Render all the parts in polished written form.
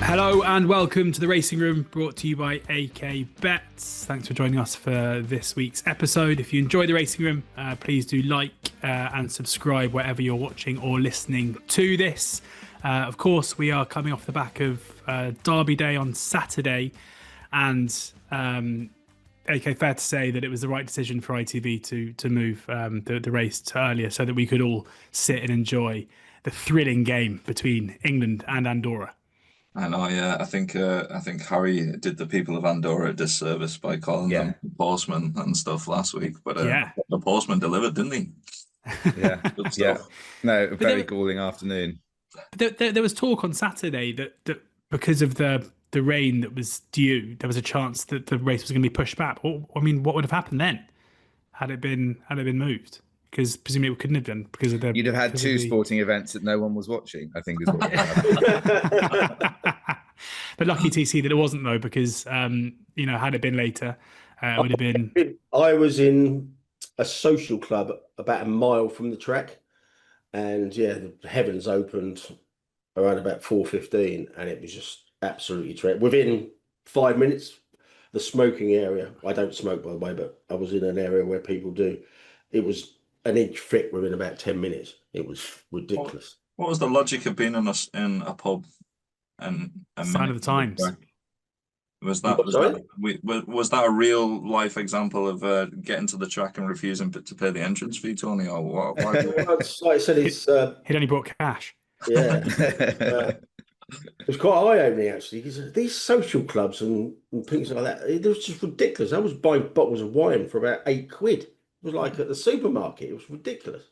Hello and welcome to the Racing Room, brought to you by AK Bets. Thanks for joining us for this week's episode. If you enjoy the Racing Room, please do like and subscribe wherever you're watching or listening to this. Of course, we are coming off the back of Derby Day on Saturday, and AK, fair to say that it was the right decision for ITV to move the race to earlier so that we could all sit and enjoy the thrilling game between England and Andorra. I know, yeah. I think Harry did the people of Andorra a disservice by calling them postmen and stuff last week. But the postman delivered, didn't he? Yeah, good stuff. No, a very galling afternoon. There was talk on Saturday that because of the rain that was due, there was a chance that the race was going to be pushed back. I mean, what would have happened then had it been moved? Because presumably it couldn't have done because of the. You'd have had two sporting events that no one was watching, I think, is what would happen. But lucky TC that it wasn't, though, because had it been later, it would have been. I was in a social club about a mile from the track, and the heavens opened around about 4:15, and it was just absolutely terrific. Within 5 minutes, the smoking area. I don't smoke, by the way, but I was in an area where people do. It was an inch thick within about 10 minutes. It was ridiculous. What was the logic of being in a pub and a sign of the times? Was that a real life example of getting to the track and refusing to pay the entrance fee, Tony, or what? Like I said, he'd only brought cash. Yeah, it was quite eye-opening actually, because these social clubs and things like that, it was just ridiculous. I was buying bottles of wine for about £8. It was like at the supermarket. It was ridiculous.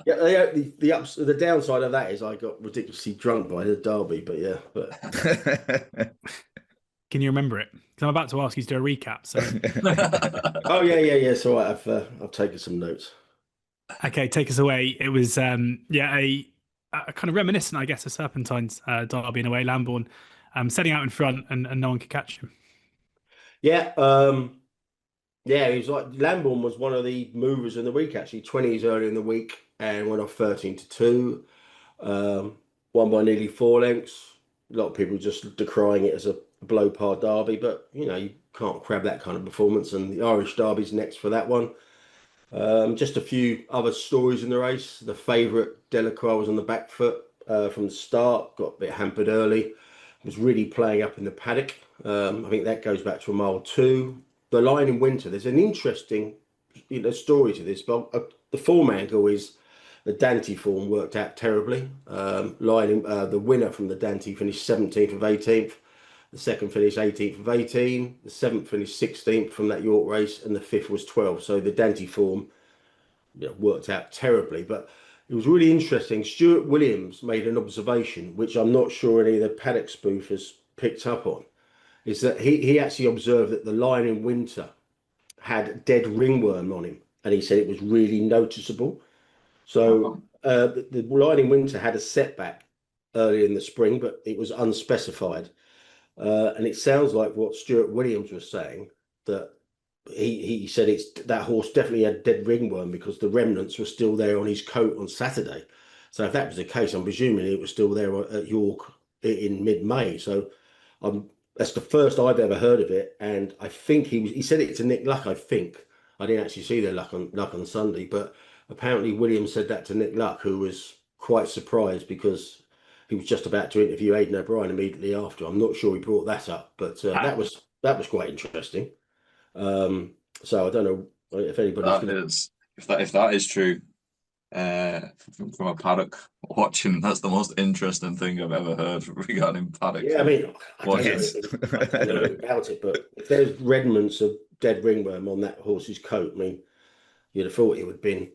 The downside of that is I got ridiculously drunk by the Derby, but Can you remember it? Because I'm about to ask you to do a recap. So. Oh yeah. So I've taken some notes. Okay, take us away. It was a kind of reminiscent, I guess, of Serpentine's Derby in a way. Lambourne setting out in front and no one could catch him. Yeah. It was like Lambourne was one of the movers in the week, actually. 20s early in the week and went off 13-2. Won by nearly 4 lengths. A lot of people just decrying it as a blow-par derby, but you can't crab that kind of performance. And the Irish Derby's next for that one. Just a few other stories in the race. The favourite, Delacroix, was on the back foot from the start, got a bit hampered early, was really playing up in the paddock. I think that goes back to a mile 2. The Lion in Winter, there's an interesting story to this, but the form angle is the Dante form worked out terribly. The winner from the Dante finished 17th of 18th. The second finished 18th of 18. The 7th finished 16th from that York race, and the 5th was 12th. So the Dante form worked out terribly. But it was really interesting. Stuart Williams made an observation, which I'm not sure any of the paddock spoofers picked up on, is that he actually observed that the Lion in Winter had dead ringworm on him, and he said it was really noticeable. So the Lion in Winter had a setback early in the spring, but it was unspecified. And it sounds like what Stuart Williams was saying, that he said that horse definitely had dead ringworm because the remnants were still there on his coat on Saturday. So if that was the case, I'm presuming it was still there at York in mid-May. So that's the first I've ever heard of it, and I think he said it to Nick Luck. I think I didn't actually see their Luck on Sunday, but apparently Williams said that to Nick Luck, who was quite surprised because he was just about to interview Aidan O'Brien immediately after. I'm not sure he brought that up, but that was quite interesting. So I don't know if anybody's if that is true. From a paddock watching, that's the most interesting thing I've ever heard regarding paddock. Yeah, I mean, I don't know about it, but if there's remnants of dead ringworm on that horse's coat, I mean, you'd have thought it would have been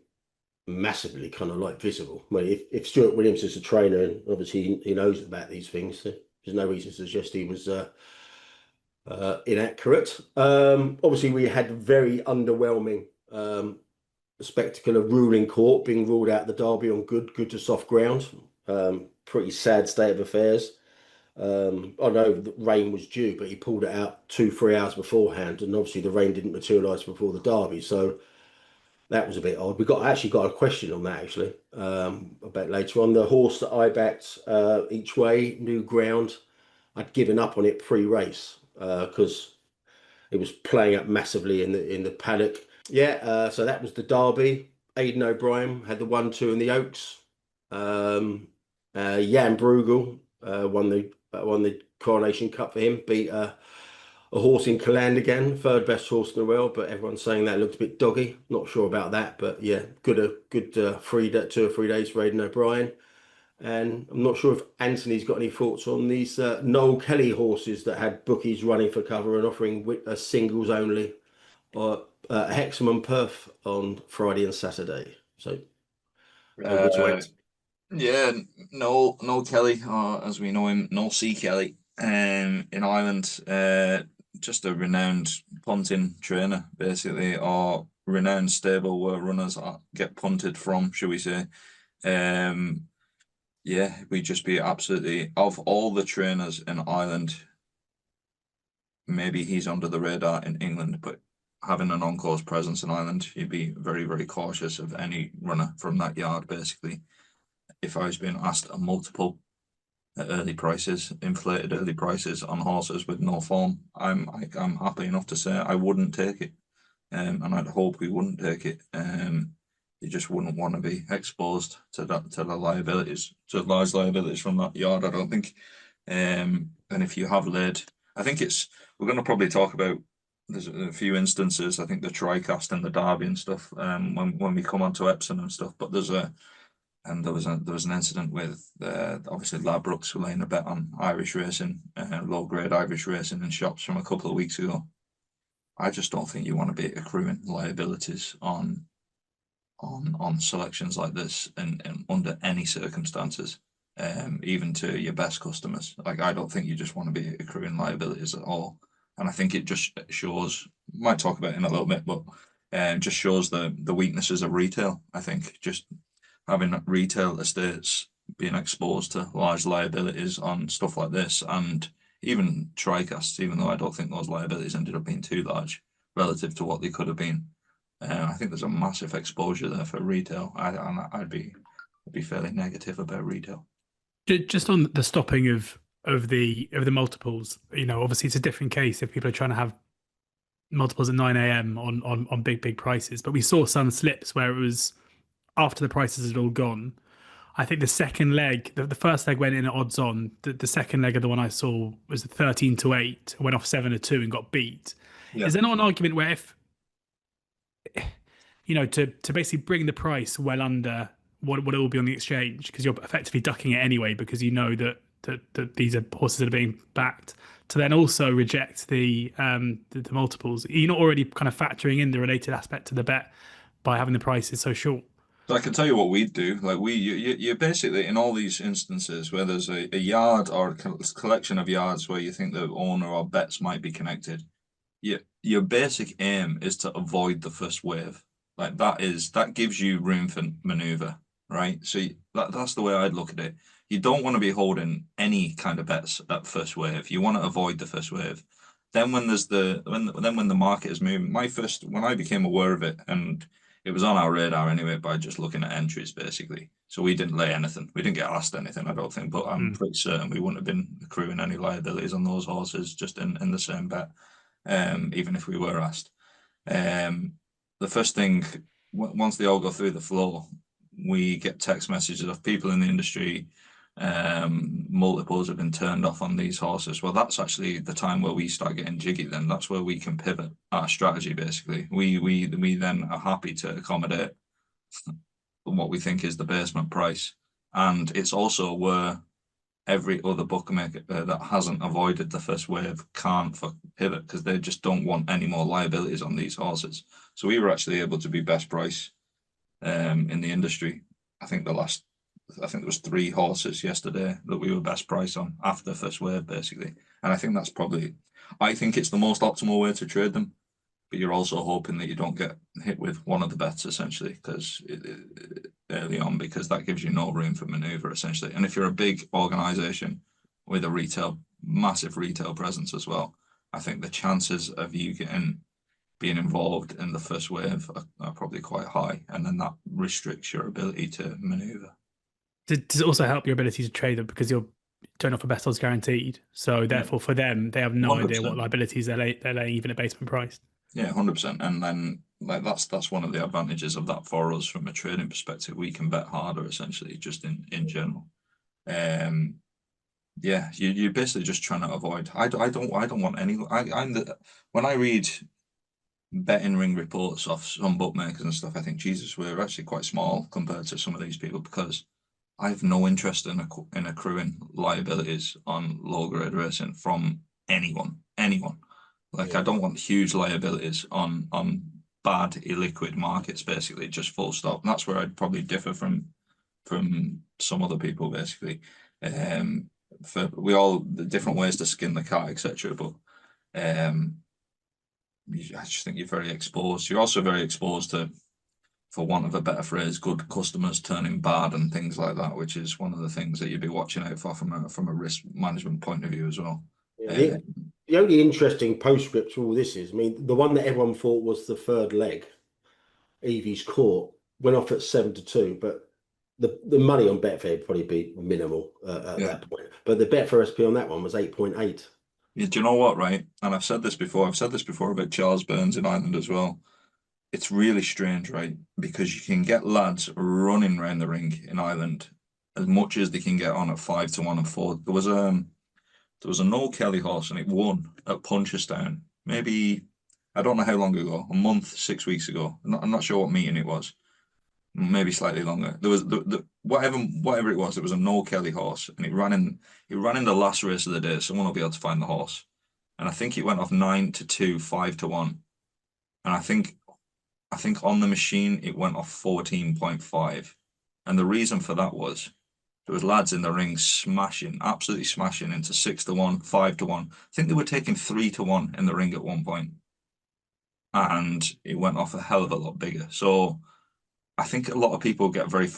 massively kind of like visible. I mean, if Stuart Williams is a trainer and obviously he knows about these things, so there's no reason to suggest he was inaccurate. Obviously, we had very underwhelming spectacle of ruling court being ruled out the Derby on good to soft ground. Pretty sad state of affairs. I know the rain was due, but he pulled it out 2-3 hours beforehand, and obviously the rain didn't materialise before the Derby, so that was a bit odd. We actually got a question on that a bit later on. The horse that I backed each way, New Ground, I'd given up on it pre-race because it was playing up massively in the paddock. Yeah, so that was the Derby. Aidan O'Brien had the 1-2 in the Oaks. Jan Bruegel won the Coronation Cup for him. Beat a horse in Caland again, third best horse in the world, but everyone's saying that looked a bit doggy. Not sure about that, but yeah, good 2 or 3 days for Aidan O'Brien. And I'm not sure if Anthony's got any thoughts on these Noel Kelly horses that had bookies running for cover and offering singles only, or Hexham and Perth on Friday and Saturday. So over to Anthony. Yeah, Noel Kelly, or as we know him, Noel C. Kelly, in Ireland, just a renowned punting trainer, basically, or renowned stable where runners get punted from, should we say. Yeah, we'd just be absolutely, of all the trainers in Ireland, maybe he's under the radar in England, but having an on-course presence in Ireland, you'd be very, very cautious of any runner from that yard, basically. If I was being asked a multiple early prices, inflated early prices on horses with no form, I'm happy enough to say I wouldn't take it, and I'd hope we wouldn't take it. You just wouldn't want to be exposed to the liabilities, to large liabilities from that yard, I don't think. And if you have laid, I think we're going to probably talk about, there's a few instances, I think the tririccast and the Derby and stuff, when we come on to Epsom and stuff, but there was an incident with obviously Ladbrokes were laying a bet on Irish racing, low grade Irish racing in shops from a couple of weeks ago. I just don't think you want to be accruing liabilities on selections like this and under any circumstances, even to your best customers. Like, I don't think you just want to be accruing liabilities at all. And I think it just shows, might talk about it in a little bit, but just shows the weaknesses of retail. I think just having retail estates being exposed to large liabilities on stuff like this, and even tricasts, even though I don't think those liabilities ended up being too large relative to what they could have been. I think there's a massive exposure there for retail. I'd be fairly negative about retail. Just on the stopping of the multiples, obviously it's a different case if people are trying to have multiples at 9 a.m. on big prices. But we saw some slips where it was after the prices had all gone. I think the second leg, the first leg went in at odds on. The second leg of the one I saw was 13-8, went off 7-2 and got beat. Yeah. Is there not an argument where if to basically bring the price well under what it will be on the exchange, because you're effectively ducking it anyway, because you know that these are horses that are being backed, to then also reject the multiples? You're not already kind of factoring in the related aspect to the bet by having the prices so short. So I can tell you what we'd do. Like you basically, in all these instances where there's a yard or a collection of yards where you think the owner or bets might be connected, your basic aim is to avoid the first wave. Like that gives you room for maneuver, right? So that's the way I'd look at it. You don't want to be holding any kind of bets at first wave. You want to avoid the first wave. Then when the market is moving, when I became aware of it, and it was on our radar anyway by just looking at entries basically. So we didn't lay anything. We didn't get asked anything, I don't think, but I'm pretty certain we wouldn't have been accruing any liabilities on those horses just in the same bet, even if we were asked. The first thing, once they all go through the floor, we get text messages of people in the industry, multiples have been turned off on these horses. Well, that's actually the time where we start getting jiggy. Then that's where we can pivot our strategy. Basically, we then are happy to accommodate what we think is the basement price, and it's also where every other bookmaker that hasn't avoided the first wave can't pivot, because they just don't want any more liabilities on these horses. So we were actually able to be best price in the industry. I think there was 3 horses yesterday that we were best price on after the first wave, basically. And I think I think it's the most optimal way to trade them. But you're also hoping that you don't get hit with one of the bets, essentially, because early on, because that gives you no room for maneuver, essentially. And if you're a big organization with a massive retail presence as well, I think the chances of you being involved in the first wave are probably quite high, and then that restricts your ability to maneuver. Does it also help your ability to trade them, because don't offer best odds guaranteed. So therefore, for them, they have no idea 100%. what liabilities they're laying even at basement price. Yeah, 100%. And then like that's one of the advantages of that for us from a trading perspective. We can bet harder essentially, just in general. Yeah, you're basically just trying to avoid. I don't want any. When I read betting ring reports off some bookmakers and stuff, I think Jesus, we're actually quite small compared to some of these people because I have no interest in accruing liabilities on low grade racing from anyone. Like I don't want huge liabilities on bad illiquid markets, basically, just full stop. And that's where I'd probably differ from some other people, basically. For we all the different ways to skin the cat, etc. But I just think you're very exposed. You're also very exposed to, for want of a better phrase, good customers turning bad and things like that, which is one of the things that you'd be watching out for from a risk management point of view as well. Yeah, the only interesting postscript to all this is, I mean, the one that everyone thought was the third leg, Evie's Court, went off at 7-2, but the money on Betfair would probably be minimal at that point. But the Betfair SP on that one was 8.8. Yeah, do you know what, right? And I've said this before about Charles Burns in Ireland as well. It's really strange, right? Because you can get lads running around the ring in Ireland as much as they can get on at 5-1 and 4. There was a Noel Kelly horse and it won at Punchestown. Maybe, I don't know how long ago, a month, 6 weeks ago. I'm not sure what meeting it was. Maybe slightly longer. There was whatever it was. There was a Noel Kelly horse, and it ran in the last race of the day. Someone will be able to find the horse, and I think it went off 9-2, 5-1, and I think on the machine it went off 14.5, and the reason for that was there was lads in the ring absolutely smashing into 6-1, 5-1. I think they were taking 3-1 in the ring at one point, and it went off a hell of a lot bigger. So I think a lot of people get very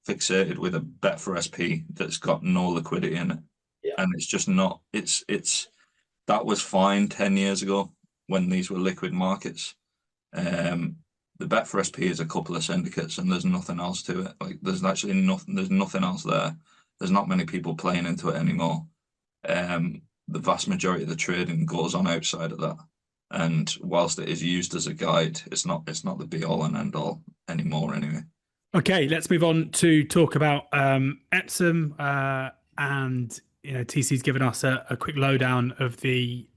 fixated with a bet for SP that's got no liquidity in it. Yeah. And it's just not, that was fine 10 years ago when these were liquid markets. The bet for SP is a couple of syndicates and there's nothing else to it. Like there's nothing else there. There's not many people playing into it anymore. The vast majority of the trading goes on outside of that. And whilst it is used as a guide, it's not the be all and end all anymore anyway. Okay, let's move on to talk about Epsom, and TC's given us a quick lowdown of the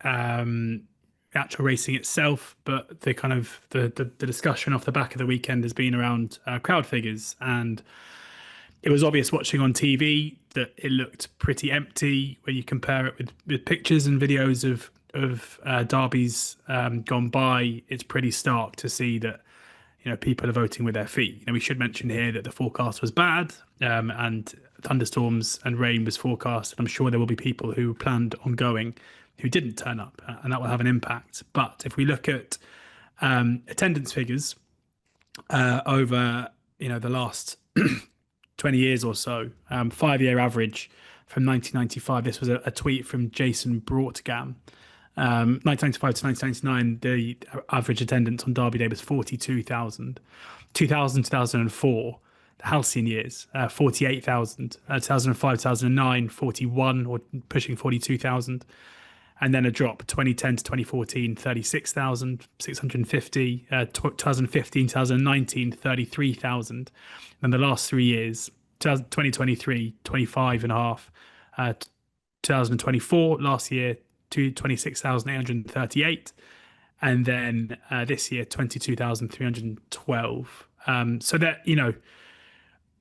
actual racing itself, but the kind of the discussion off the back of the weekend has been around crowd figures, and it was obvious watching on TV that it looked pretty empty when you compare it with pictures and videos of derbies gone by. It's pretty stark to see that people are voting with their feet. We should mention here that the forecast was bad, and thunderstorms and rain was forecast, and I'm sure there will be people who planned on going who didn't turn up, and that will have an impact. But if we look at attendance figures over the last 20 years or so, 5-year average from 1995. This was a tweet from Jason Broughtgam. 1995 to 1999, the average attendance on Derby Day was 42,000. 2000, 2004, the halcyon years, 48,000. 2005, 2009, 41 or pushing 42,000. And then a drop, 2010 to 2014, 36,650. 2015, 2019, 33,000. And the last 3 years, 2023, 25.5. 2024, last year, to 26,838, and then this year 22,312. So that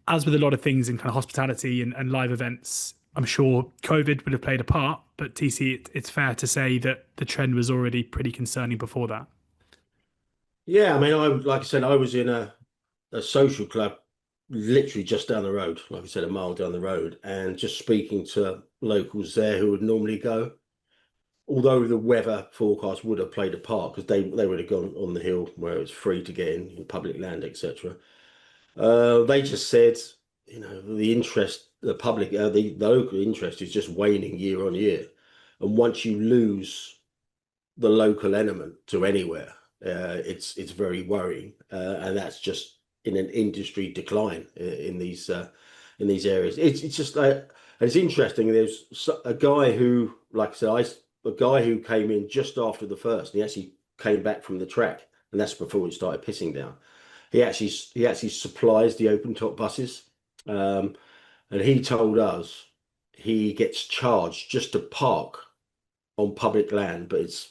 as with a lot of things in kind of hospitality and live events, I'm sure COVID would have played a part, but TC, it's fair to say that the trend was already pretty concerning before that. Yeah, I mean, like I said, I was in a social club literally just down the road, like I said, a mile down the road, and just speaking to locals there who would normally go. Although the weather forecast would have played a part because they would have gone on the hill where it was free to get in public land, etc. They just said, the interest, the public, the local interest is just waning year on year, and once you lose the local element to anywhere, it's very worrying, and that's just in an industry decline in these areas. It's just like And it's interesting. There's a guy who, like I said, a guy who came in just after the first. And he actually came back from the track, and that's before it started pissing down. He actually supplies the open top buses, and he told us he gets charged just to park on public land, but it's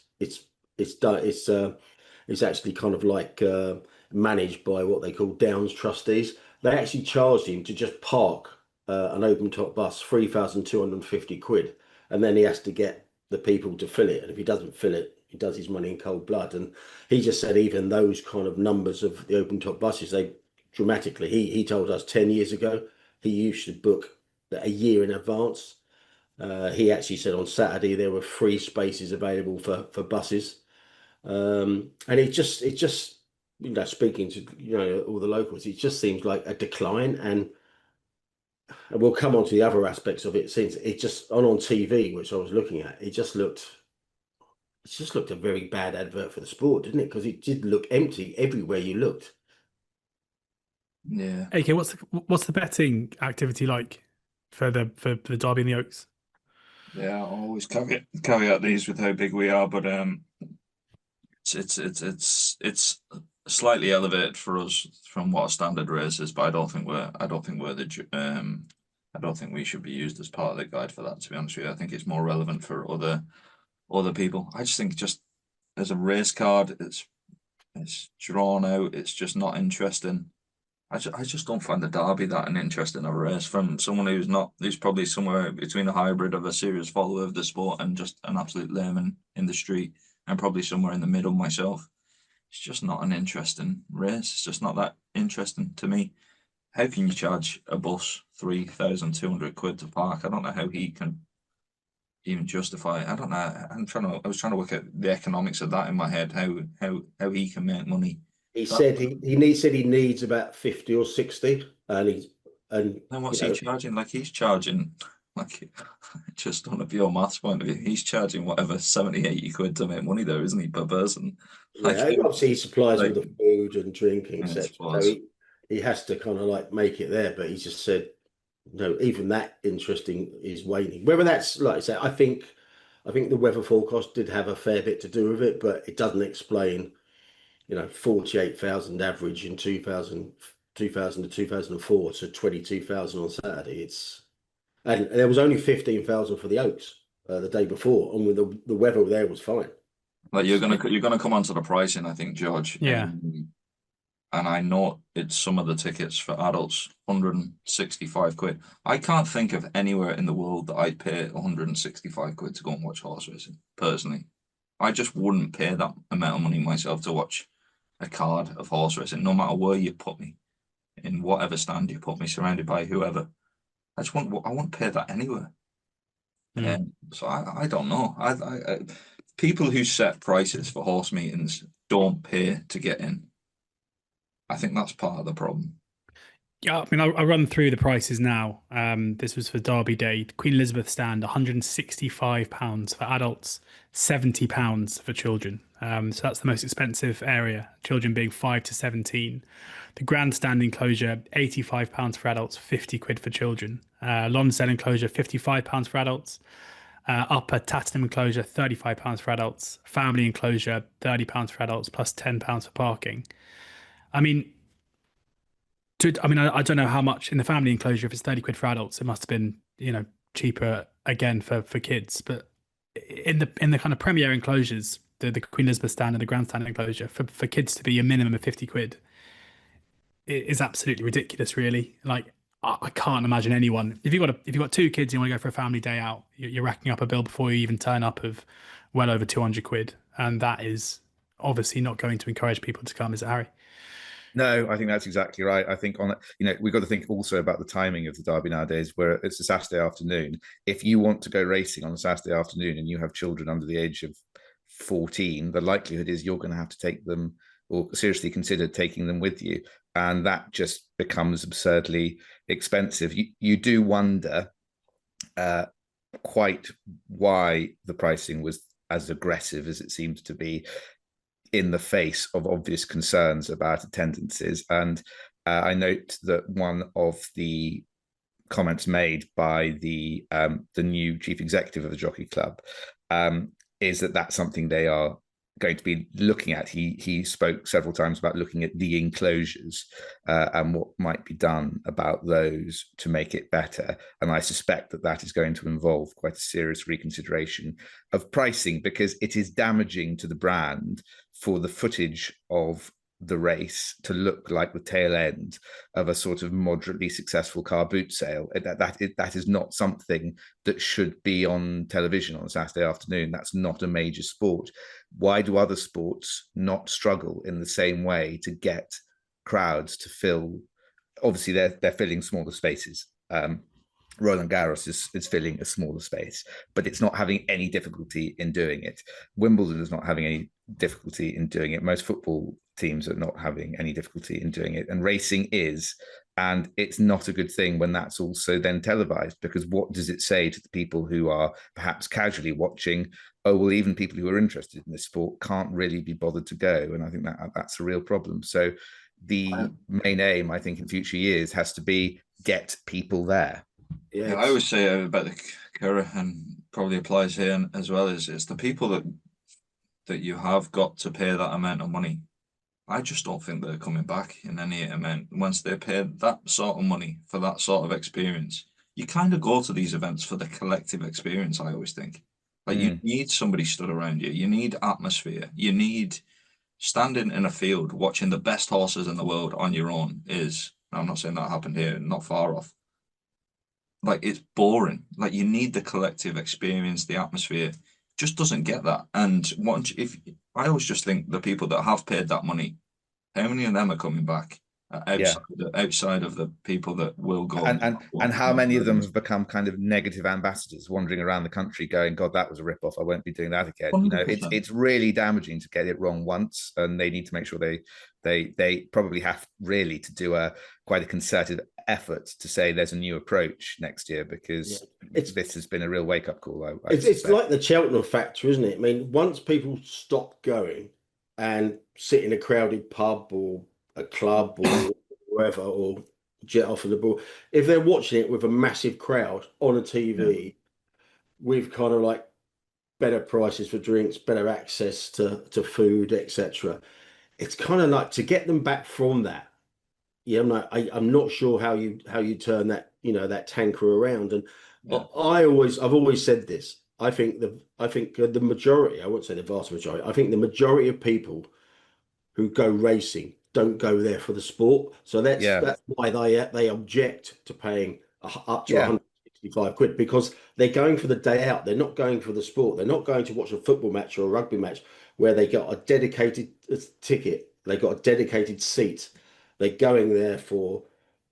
done. It's actually kind of like managed by what they call Downs trustees. They actually charged him to just park an open top bus, £3,250, and then he has to get the people to fill it. And if he doesn't fill it, he does his money in cold blood. And he just said even those kind of numbers of the open top buses, they dramatically. He told us 10 years ago he used to book a year in advance. He actually said on Saturday there were free spaces available for buses. And it just speaking to all the locals, it just seems like a decline, and we'll come on to the other aspects of it. Since it just on TV, which I was looking at, it just looked a very bad advert for the sport, didn't it? Because it did look empty everywhere you looked. Yeah. AK, what's the betting activity like for the Derby and the Oaks? Yeah, I always caveat these with how big we are, but it's slightly elevated for us from what a standard race is, but I don't think we should be used as part of the guide for that, to be honest with you. I think it's more relevant for other people. I just think just as a race card, it's drawn out, it's just not interesting. I just don't find the Derby that an interesting of a race from someone who's probably somewhere between a hybrid of a serious follower of the sport and just an absolute layman in the street, and probably somewhere in the middle myself. It's just not an interesting race. It's just not that interesting to me. How can you charge a bus £3,200 to park? I don't know how he can even justify it. I don't know. I was trying to work out the economics of that in my head. How he can make money. He said he needs about 50 or 60, and What's he charging? Like he's charging, like just on a pure maths point of view, he's charging whatever 70, 80 quid to make money there, isn't he, per person? Yeah, and obviously he supplies all like, the food and drinking, yeah, etc. So he has to kind of like make it there. But he just said, no, even that interesting is waning. Whether that's like I say, I think the weather forecast did have a fair bit to do with it, but it doesn't explain 48,000 average in 2000 to 2004 to 22,000 on Saturday. And there was only 15,000 for the Oaks the day before, and with the weather there was fine. Like you're gonna come on to the pricing, I think, George. Yeah. And I know it's some of the tickets for adults, £165. I can't think of anywhere in the world that I'd pay £165 to go and watch horse racing, personally. I just wouldn't pay that amount of money myself to watch a card of horse racing, no matter where you put me, in whatever stand you put me, surrounded by whoever. I won't pay that anywhere. So I don't know. I people who set prices for horse meetings don't pay to get in. I think that's part of the problem. Yeah, I mean, I'll run through the prices now. This was for Derby Day. Queen Elizabeth stand, £165 for adults, £70 for children. So that's the most expensive area, children being 5 to 17. The grandstand enclosure, £85 for adults, £50 for children. Lonsdale enclosure, £55 for adults. Upper Tattenham enclosure, £35 for adults. Family enclosure, £30 for adults, plus £10 for parking. I mean, I don't know how much in the family enclosure. If it's £30 for adults, it must have been cheaper again for kids. But in the kind of premier enclosures, the Queen Elizabeth stand and the grandstand enclosure, for kids to be a minimum of £50, it is absolutely ridiculous. Really, like I can't imagine anyone. If you've got two kids, and you want to go for a family day out, you're racking up a bill before you even turn up of well over £200, and that is obviously not going to encourage people to come, is it, Harry? No, I think that's exactly right. I think we've got to think also about the timing of the Derby nowadays, where it's a Saturday afternoon. If you want to go racing on a Saturday afternoon and you have children under the age of 14, the likelihood is you're going to have to take them, or seriously consider taking them with you. And that just becomes absurdly expensive. You do wonder quite why the pricing was as aggressive as it seems to be, in the face of obvious concerns about attendances. And I note that one of the comments made by the new chief executive of the Jockey Club, is that that's something they are going to be looking at. He spoke several times about looking at the enclosures and what might be done about those to make it better. And I suspect that that is going to involve quite a serious reconsideration of pricing, because it is damaging to the brand for the footage of the race to look like the tail end of a sort of moderately successful car boot sale. That is not something that should be on television on a Saturday afternoon. That's not a major sport. Why do other sports not struggle in the same way to get crowds to fill? Obviously, they're filling smaller spaces. Roland Garros is filling a smaller space, but it's not having any difficulty in doing it. Wimbledon is not having any difficulty in doing it. Most football teams are not having any difficulty in doing it. And racing is, and it's not a good thing when that's also then televised, because what does it say to the people who are perhaps casually watching? Oh, well, even people who are interested in this sport can't really be bothered to go. And I think that's a real problem. So the main aim, I think, in future years has to be get people there. Yeah, I always say about the Curragh, and probably applies here as well, is it's the people that you have got to pay that amount of money. I just don't think they're coming back in any amount once they pay that sort of money for that sort of experience. You kind of go to these events for the collective experience, I always think. Like you need somebody stood around you. You need atmosphere. You need standing in a field watching the best horses in the world on your own is, I'm not saying that happened here, not far off. Like, it's boring. Like, you need the collective experience, the atmosphere. Just doesn't get that. And if I always just think the people that have paid that money, how many of them are coming back outside of the people that will go? And how many of them have become kind of negative ambassadors, wandering around the country going, God, that was a rip-off. I won't be doing that again. 100%. You know, it's really damaging to get it wrong once, and they need to make sure they probably have really to do quite a concerted effort to say there's a new approach next year, because this has been a real wake-up call. It's like the Cheltenham factor, isn't it? I mean, once people stop going and sit in a crowded pub or a club or wherever, or jet off of the ball, if they're watching it with a massive crowd on a TV with kind of like better prices for drinks, better access to food, etc., it's kind of like to get them back from that. Yeah, I'm not sure how you turn that, you know, that tanker around. And I've always said this. I think the majority, I won't say the vast majority, I think the majority of people who go racing don't go there for the sport. So that's why they object to paying up to 165 quid, because they're going for the day out. They're not going for the sport. They're not going to watch a football match or a rugby match where they got a dedicated ticket. They got a dedicated seat. They're going there for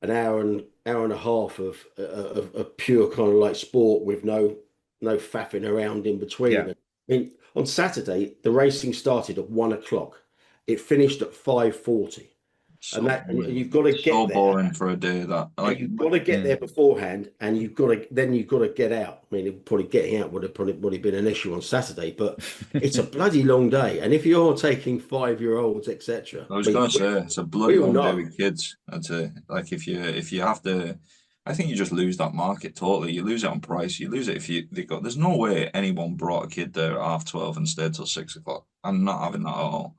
an hour and a half of pure kind of like sport with no faffing around in between. Yeah. I mean, on Saturday, the racing started at 1 o'clock. It finished at 5:40. And you've got to get there. So boring for a day that. Like, you've got to get there beforehand, and you've got to get out. I mean, probably getting out would have been an issue on Saturday, but it's a bloody long day. And if you're taking 5-year-olds, etc., I was going to say it's a bloody long day with kids. I'd say, like, if you have to, I think you just lose that market totally. You lose it on price. You lose it if there's no way anyone brought a kid there at 12:30 and stayed till 6 o'clock. I'm not having that at all.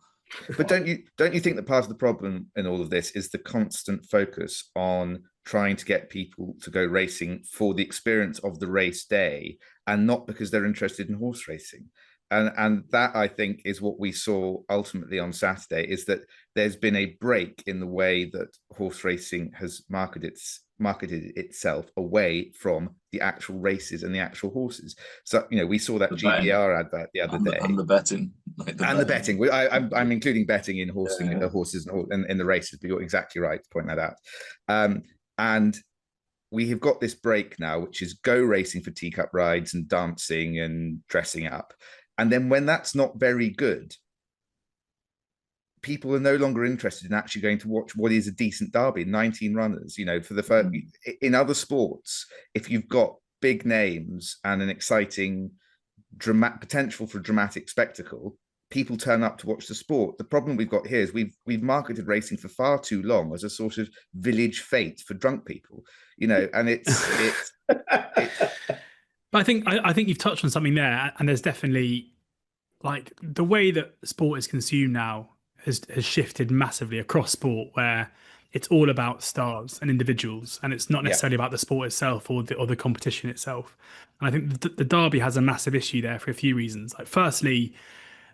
But don't you think that part of the problem in all of this is the constant focus on trying to get people to go racing for the experience of the race day, and not because they're interested in horse racing? And that, I think, is what we saw ultimately on Saturday, is that there's been a break in the way that horse racing has marketed itself away from the actual races and the actual horses. So, you know, we saw that GBR advert the other day. And the betting. The betting. I'm including betting in horsing, horses and in the races, but you're exactly right to point that out. And we have got this break now, which is go racing for teacup rides and dancing and dressing up. And then when that's not very good, people are no longer interested in actually going to watch what is a decent derby, 19 runners, you know, for the first. In other sports, if you've got big names and an exciting potential for dramatic spectacle, people turn up to watch the sport. The problem we've got here is we've marketed racing for far too long as a sort of village fete for drunk people, and it's But I think you've touched on something there, and there's definitely like the way that sport is consumed now has shifted massively across sport, where it's all about stars and individuals, and it's not yeah, necessarily about the sport itself or the competition itself. And I think the Derby has a massive issue there for a few reasons. Like, firstly,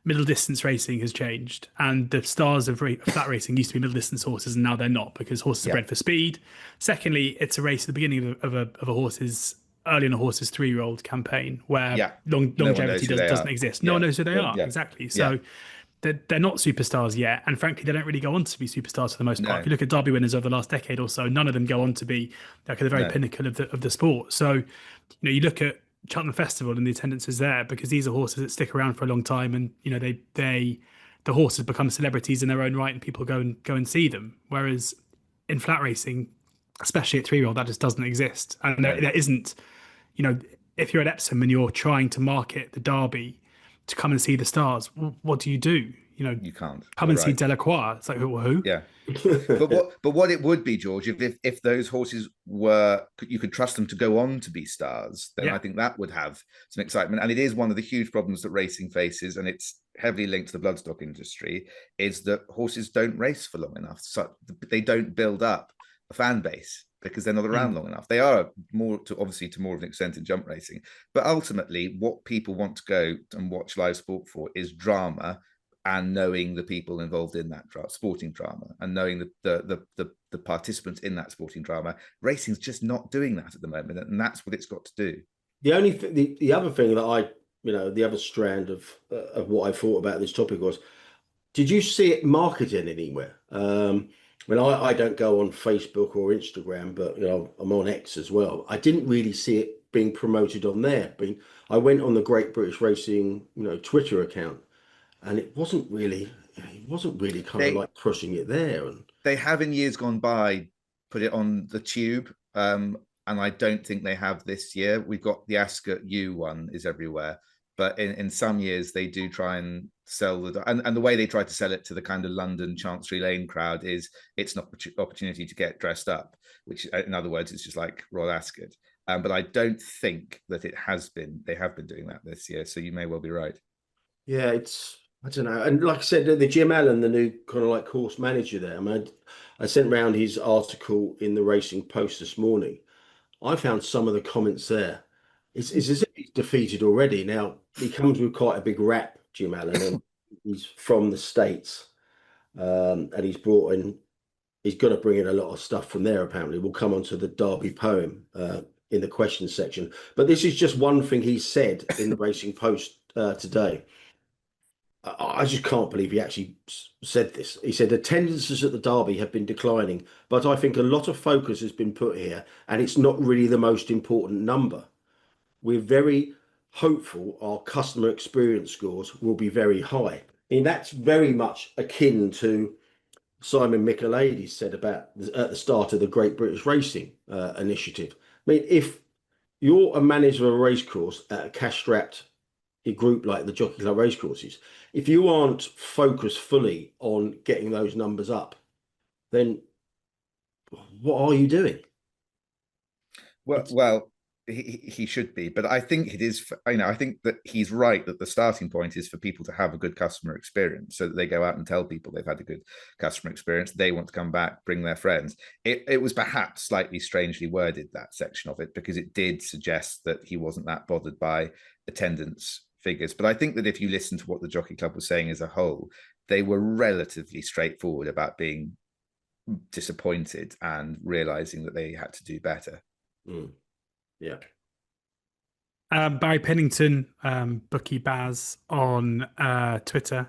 middle distance racing has changed, and the stars of flat racing used to be middle distance horses, and now they're not because horses are yeah, bred for speed. Secondly, it's a race at the beginning of a horse's early in a horse's 3-year-old campaign where yeah. No one knows longevity who they doesn't are. exist. No Yeah, one knows who they are, yeah, exactly. yeah. So they're not superstars yet, and frankly, they don't really go on to be superstars for the most part. No, If you look at Derby winners over the last decade or so, none of them go on to be like at the very no. pinnacle of the sport. So, you look at Cheltenham Festival and the attendance is there because these are horses that stick around for a long time, and the horses become celebrities in their own right, and people go and see them. Whereas in flat racing, especially at 3-year-old, that just doesn't exist, and No. there isn't. If you're at Epsom and you're trying to market the Derby to come and see the stars, what do? You can't. Come You're and see right. Delacroix. It's like, who? Yeah. But what it would be, George, if those horses you could trust them to go on to be stars, then Yeah. I think that would have some excitement. And it is one of the huge problems that racing faces, and it's heavily linked to the bloodstock industry, is that horses don't race for long enough. So they don't build up a fan base because they're not around long enough. They are obviously to more of an extent in jump racing, but ultimately what people want to go and watch live sport for is drama, and knowing the people involved in that sporting drama, and knowing the participants in that sporting drama. Racing's just not doing that at the moment, and that's what it's got to do. The other thing that the other strand of what I thought about this topic was, did you see it marketed anywhere? I don't go on Facebook or Instagram, but I'm on X as well. I didn't really see it being promoted on there. I went on the Great British Racing, Twitter account, and it wasn't really kind of like pushing it there. And they have in years gone by put it on the tube, and I don't think they have this year. We've got the Ascot U one is everywhere, but in some years they do try and sell and the way they try to sell it to the kind of London Chancery Lane crowd is it's an opportunity to get dressed up, which in other words it's just like Royal Ascot. But I don't think that they have been doing that this year, so you may well be right. Yeah, I don't know. And like I said, the Jim Allen, the new kind of like course manager there, I sent round his article in the Racing Post this morning. I found some of the comments there. It's as if he's defeated already. Now, he comes with quite a big rap, Jim Allen, and he's from the States. And he's going to bring in a lot of stuff from there, apparently. We'll come on to the Derby poem in the question section. But this is just one thing he said in the Racing Post today. I just can't believe he actually said this. He said attendances at the Derby have been declining, but I think a lot of focus has been put here, and it's not really the most important number. We're very hopeful our customer experience scores will be very high. And that's very much akin to Simon Michaelides said about at the start of the Great British Racing initiative. I mean, if you're a manager of a racecourse at a cash-strapped group like the Jockey Club racecourses, if you aren't focused fully on getting those numbers up, then what are you doing? Well, he should be, but I think it is. I think that he's right that the starting point is for people to have a good customer experience, so that they go out and tell people they've had a good customer experience. They want to come back, bring their friends. It was perhaps slightly strangely worded, that section of it, because it did suggest that he wasn't that bothered by attendance figures. But I think that if you listen to what the Jockey Club was saying as a whole, they were relatively straightforward about being disappointed and realizing that they had to do better. Yeah. Barry Pennington, Bookie Baz on Twitter,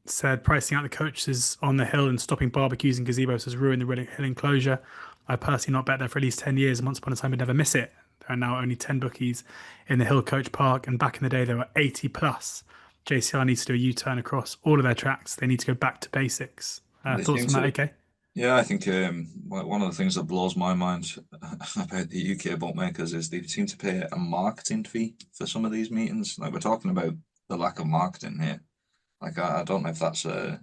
said pricing out the coaches on the hill and stopping barbecues and gazebos has ruined the hill enclosure. I personally not bet there for at least 10 years, and once upon a time I'd never miss it. There are now only 10 bookies in the Hill Coach Park, and back in the day there were 80 plus. JCR needs to do a U-turn across all of their tracks. They need to go back to basics. Thoughts on that, okay? Yeah, I think one of the things that blows my mind about the UK bookmakers is they seem to pay a marketing fee for some of these meetings. Like, we're talking about the lack of marketing here. Like I don't know if that's I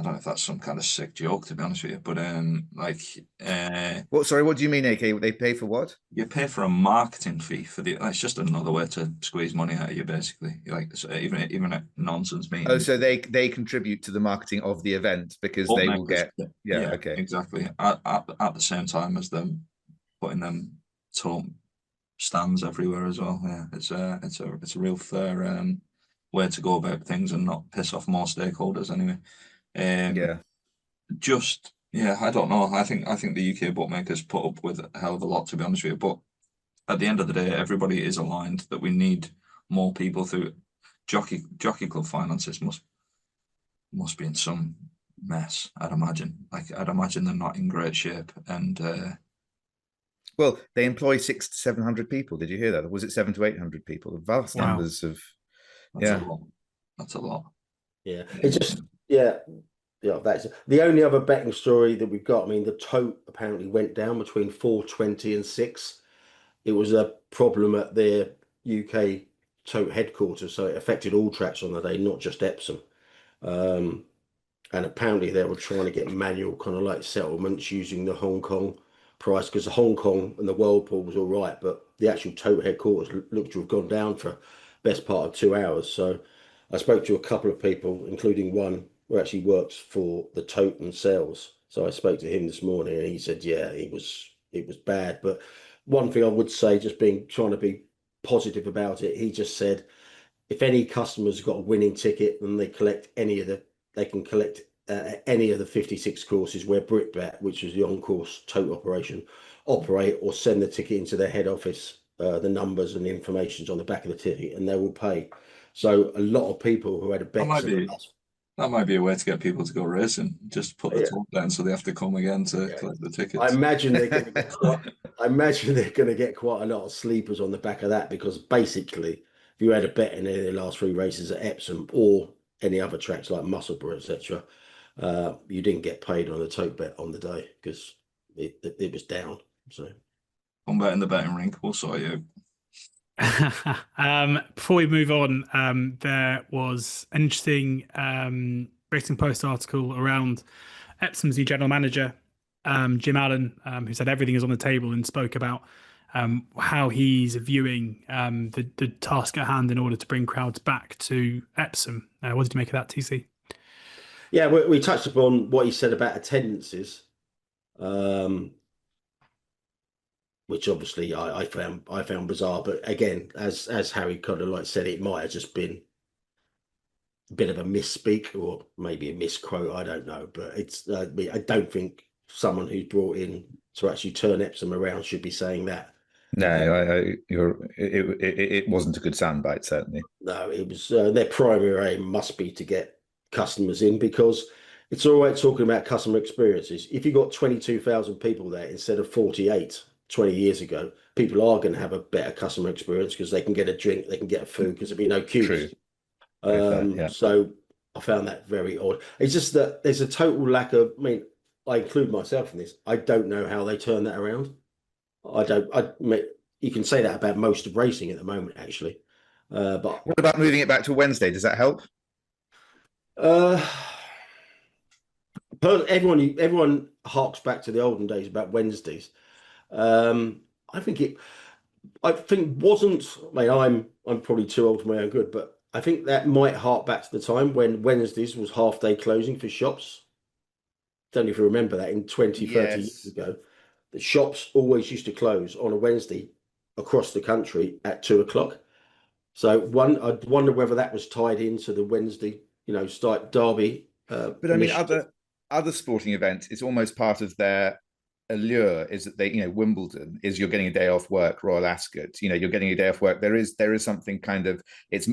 don't know if that's some kind of sick joke, to be honest with you, but Sorry, what do you mean, AK? They pay for what? you pay for a marketing fee for the. It's just another way to squeeze money out of you, basically. Like so even at nonsense Oh, meetings. so they contribute to the marketing of the event because they will Bookmakers, get. Yeah, okay. exactly. At the same time as them putting them top stands everywhere as well. Yeah, it's a real fair way to go about things and not piss off more stakeholders anyway. Um, Yeah. just yeah, I don't know. I think the UK bookmakers put up with a hell of a lot, to be honest with you. But at the end of the day, everybody is aligned that we need more people through jockey club finances must be in some mess, I'd imagine. Like I'd imagine they're not in great shape. And Well, they employ 600 to 700 people. Did you hear that? Or was it 700 to 800 people? Vast Wow. numbers of. that's a Yeah. lot. That's a lot. Yeah, it just that's the only other betting story that we've got. I mean, the tote apparently went down between 4:20 and 6. It was a problem at their UK tote headquarters, so it affected all tracks on the day, not just Epsom. Um, and apparently they were trying to get manual kind of like settlements using the Hong Kong price, because the Hong Kong and the Whirlpool was all right, but the actual tote headquarters looked to have gone down for best part of 2 hours. So I spoke to a couple of people, including one who actually works for the tote and sales. So I spoke to him this morning, and he said, yeah, it was bad. But one thing I would say, just being trying to be positive about it, he just said if any customers got a winning ticket and they can collect any of the 56 courses where BritBet, which is the on-course tote operation, operate, or send the ticket into their head office. The numbers and the information's on the back of the ticket, and they will pay. So a lot of people who had a That bet might for the be last. that might be a way to get people to go racing. Just put the Yeah, top down so they have to come again to yeah. collect the I tickets. imagine they're going to get quite. I imagine they're going to get quite a lot of sleepers on the back of that, because basically, if you had a bet in any of the last 3 races at Epsom or any other tracks like Musselburgh, etc., you didn't get paid on the tote bet on the day because it was down. So Come back in the betting rink. We'll sort you. Before we move on, there was an interesting Racing Post article around Epsom's new general manager, Jim Allen, who said everything is on the table and spoke about how he's viewing the task at hand in order to bring crowds back to Epsom. What did you make of that, TC? yeah, we touched upon what he said about attendances, which obviously I found bizarre. But again, as Harry kind of like said, it might have just been a bit of a misspeak or maybe a misquote. I don't know, but I don't think someone who's brought in to actually turn Epsom around should be saying that. No, it wasn't a good soundbite, certainly. No, it was their primary aim must be to get customers in, because it's all right talking about customer experiences. If you got 22,000 people there instead of 48 20 years ago, people are going to have a better customer experience because they can get a drink, they can get a food because there'll be no queues. True. Very fair, yeah. So I found that very odd. It's just that there's a total lack of. I mean, I include myself in this. I don't know how they turn that around. I don't. You can say that about most of racing at the moment, actually. But What about moving it back to Wednesday? Does that help? uh, everyone harks back to the olden days about Wednesdays. I think it. I think wasn't. I mean, I'm probably too old for my own good, but I think that might hark back to the time when Wednesdays was half day closing for shops. Don't know if you remember that in 20, 30 years Yes. ago. The shops always used to close on a Wednesday across the country at 2 o'clock. So I wonder whether that was tied into the Wednesday, start Derby. But I mean, other sporting events, it's almost part of their allure is that they, Wimbledon is you're getting a day off work, Royal Ascot, you're getting a day off work. There is something kind of, it's,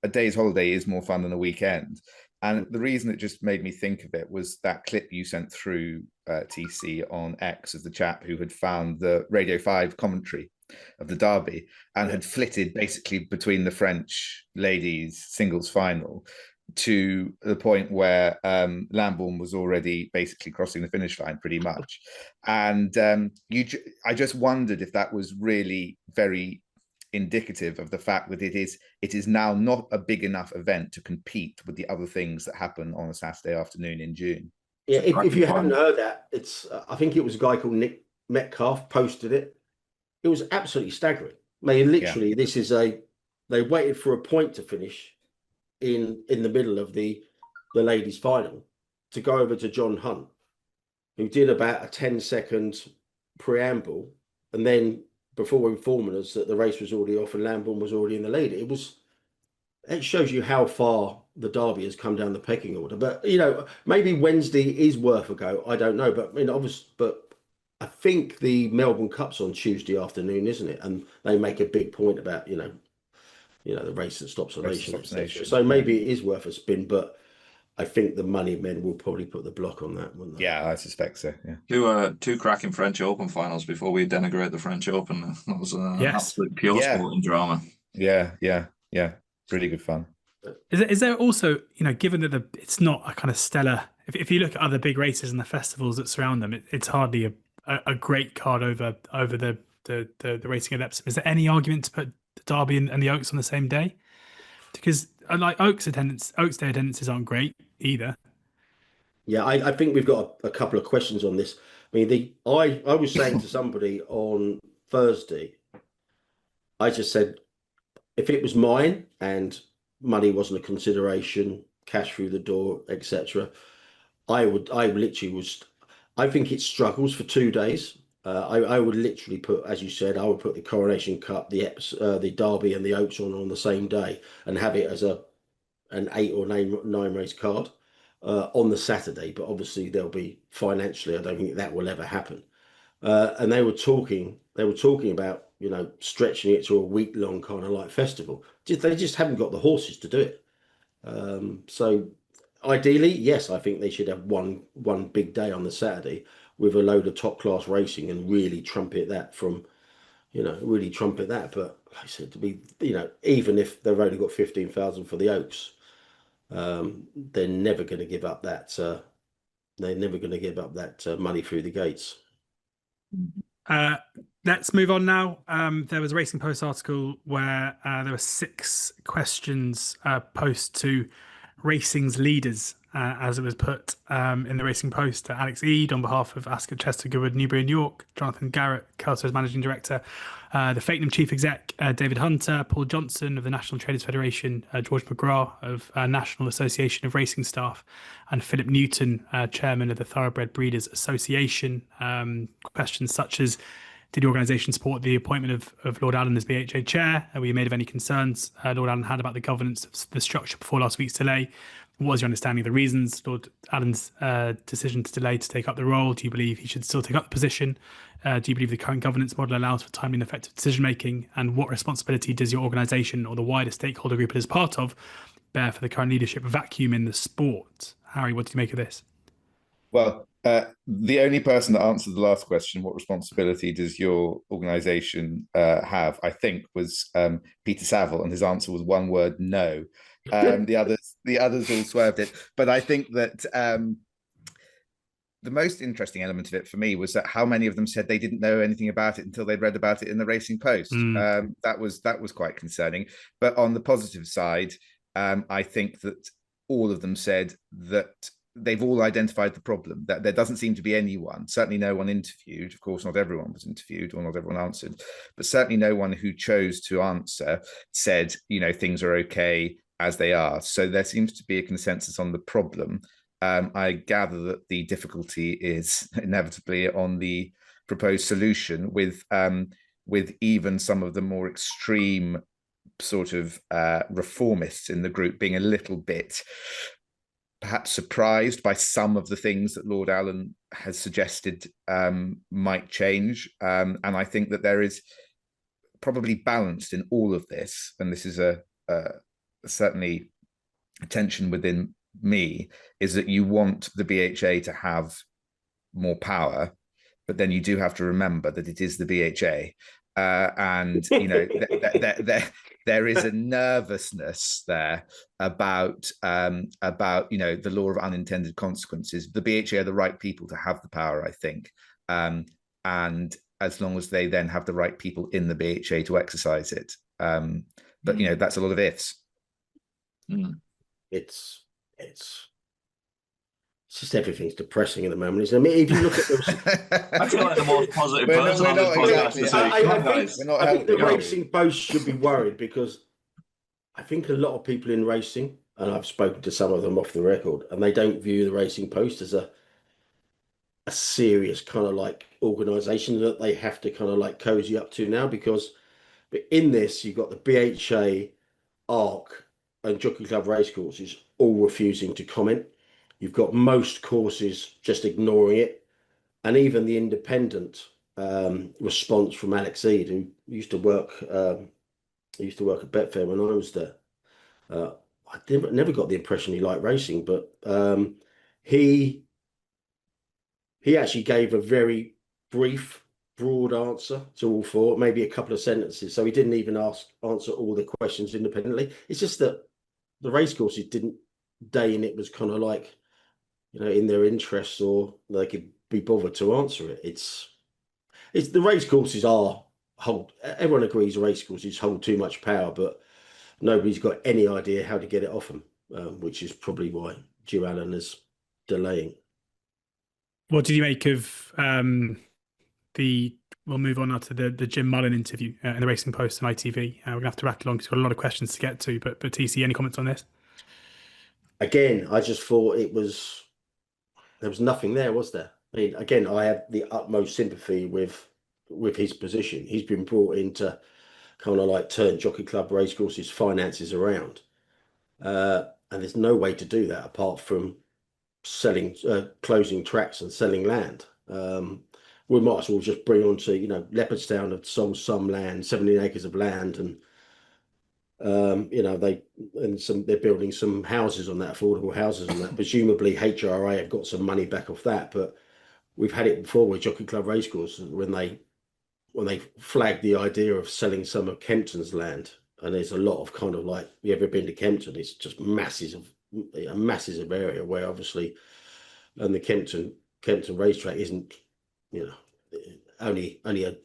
a day's holiday is more fun than a weekend. And the reason it just made me think of it was that clip you sent through TC on X of the chap who had found the Radio 5 commentary of the Derby and had flitted basically between the French ladies singles final to the point where Lambourne was already basically crossing the finish line pretty much. And I just wondered if that was really very indicative of the fact that it is now not a big enough event to compete with the other things that happen on a Saturday afternoon in June. Yeah, if you haven't heard that, it's I think it was a guy called Nick Metcalf posted it. It was absolutely staggering. Literally, this is they waited for a point to finish in the middle of the ladies' final to go over to John Hunt, who did about a 10-second preamble, and then before informing us that the race was already off and Lambourne was already in the lead. It shows you how far the Derby has come down the pecking order. But maybe Wednesday is worth a go. I don't know, but I think the Melbourne Cup's on Tuesday afternoon, isn't it? And they make a big point about the race that stops the nation, etc. So maybe it is worth a spin, but I think the money men will probably put the block on that, wouldn't they? Yeah, I suspect so. Yeah. Two cracking French Open finals before we denigrate the French Open. That was absolute pure sporting drama. Yeah. Really good fun. Is there also, given that it's not a kind of stellar, if you look at other big races and the festivals that surround them, it's hardly a great card over the racing at Epsom. Is there any argument to put the Derby and the Oaks on the same day? Because like Oaks Day attendances aren't great either. Yeah, I think we've got a couple of questions on this. I mean, I was saying to somebody on Thursday, I just said, if it was mine and money wasn't a consideration, cash through the door, etc., I think it struggles for 2 days. I would literally put, as you said, I would put the Coronation Cup, the Derby and the Oaks on the same day and have it as an 8 or 9 race card on the Saturday. But obviously there'll be financially, I don't think that will ever happen. And they were talking about, stretching it to a week-long kind of like festival. They just haven't got the horses to do it. So ideally, yes, I think they should have one big day on the Saturday with a load of top-class racing and really trumpet that. But like I said, to be, even if they've only got 15,000 for the Oaks, they're never going to give up that. Money through the gates. Let's move on now. There was a Racing Post article where there were 6 questions posed to racing's leaders, as it was put in the Racing Post. Alex Eade on behalf of Ascot, Chester, Goodwood, Newbury and York, Jonathan Garrett, Kelso's managing director, the Fakenham chief exec, David Hunter, Paul Johnson of the National Traders Federation, George McGrath of National Association of Racing Staff, and Philip Newton, chairman of the Thoroughbred Breeders Association. Questions such as, did the organisation support the appointment of Lord Allen as BHA chair? Were you made of any concerns Lord Allen had about the governance of the structure before last week's delay? What was your understanding of the reasons Lord Allen's decision to delay to take up the role? Do you believe he should still take up the position? Do you believe the current governance model allows for timely and effective decision making? And what responsibility does your organisation or the wider stakeholder group it is part of bear for the current leadership vacuum in the sport? Harry, what do you make of this? Well, the only person that answered the last question, what responsibility does your organisation have, I think, was Peter Saville, and his answer was one word: no. The others all swerved it. But I think that the most interesting element of it for me was that how many of them said they didn't know anything about it until they'd read about it in the Racing Post. That was quite concerning. But on the positive side, I think that all of them said that they've all identified the problem, that there doesn't seem to be anyone, certainly no one interviewed. Of course, not everyone was interviewed or not everyone answered, but certainly no one who chose to answer said, things are okay as they are. So there seems to be a consensus on the problem. I gather that the difficulty is inevitably on the proposed solution, with even some of the more extreme sort of reformists in the group being a little bit perhaps surprised by some of the things that Lord Allen has suggested might change. And I think that there is probably balanced in all of this, and this is certainly a tension within me, is that you want the BHA to have more power, but then you do have to remember that it is the BHA. And there is a nervousness there about the law of unintended consequences. The BHA are the right people to have the power, I think, and as long as they then have the right people in the BHA to exercise it, But that's a lot of ifs. It's just everything's depressing at the moment. Isn't it? I mean, if you look at those, I feel like the most positive We're person not- on this we're not podcast exactly- to say, I "Come on, think- guys." We're not I think the helping, are we? racing post should be worried because I think a lot of people in racing, and I've spoken to some of them off the record, and they don't view the racing post as a serious kind of like organisation that they have to kind of like cozy up to now, because in this you've got the BHA, ARC, and Jockey Club racecourses all refusing to comment. You've got most courses just ignoring it, and even the independent response from Alex Eade, who used to work at Betfair when I was there. I never got the impression he liked racing, but he actually gave a very brief, broad answer to all four, maybe a couple of sentences. So he didn't even answer all the questions independently. It's just that the racecourses didn't deign it was kind of like, in their interests, or they could be bothered to answer it. It's the racecourses everyone agrees the racecourses hold too much power, but nobody's got any idea how to get it off them, which is probably why Joe Allen is delaying. What did you make of we'll move on now to the Jim Mullen interview in the Racing Post and ITV. We're going to have to rattle on because we've got a lot of questions to get to, but TC, any comments on this? Again, I just thought there was nothing there, was there? I mean, again, I have the utmost sympathy with his position. He's been brought in to kind of like turn Jockey Club racecourses' finances around. And there's no way to do that apart from closing tracks and selling land. We might as well just bring on to, Leopardstown have sold some land, 17 acres of land, and they're building some houses on that, affordable houses on that. Presumably HRA have got some money back off that, but we've had it before with Jockey Club Racecourse when they flagged the idea of selling some of Kempton's land. And there's a lot of kind of like, you ever been to Kempton? It's just masses of area where obviously, and the Kempton racetrack isn't, only a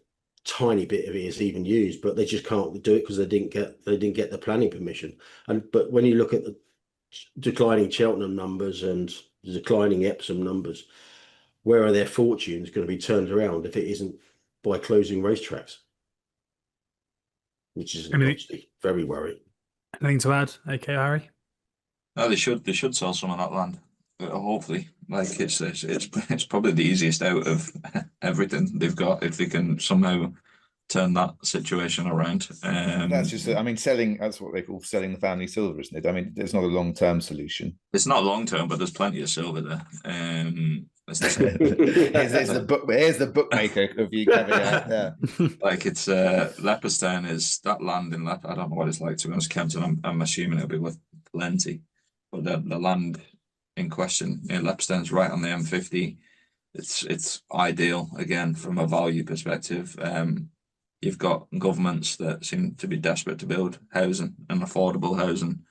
tiny bit of it is even used, but they just can't do it because they didn't get the planning permission. But when you look at the declining Cheltenham numbers and the declining Epsom numbers, where are their fortunes going to be turned around if it isn't by closing racetracks? Which is obviously very worrying. Anything to add? Okay, Harry? No, they should sell some of that land. Hopefully, like it's probably the easiest out of everything they've got if they can somehow turn that situation around. That's just, selling. That's what they call selling the family silver, isn't it? I mean, it's not a long-term solution. It's not long term, but there's plenty of silver there. Here's the bookmaker of you coming out. Yeah. Like it's Leopardstown is that land in I don't know what it's like to be honest. Kempton, I'm assuming it'll be worth plenty, but the land in question, Leopardstown's right on the M50. It's ideal again from a value perspective. You've got governments that seem to be desperate to build housing and affordable housing.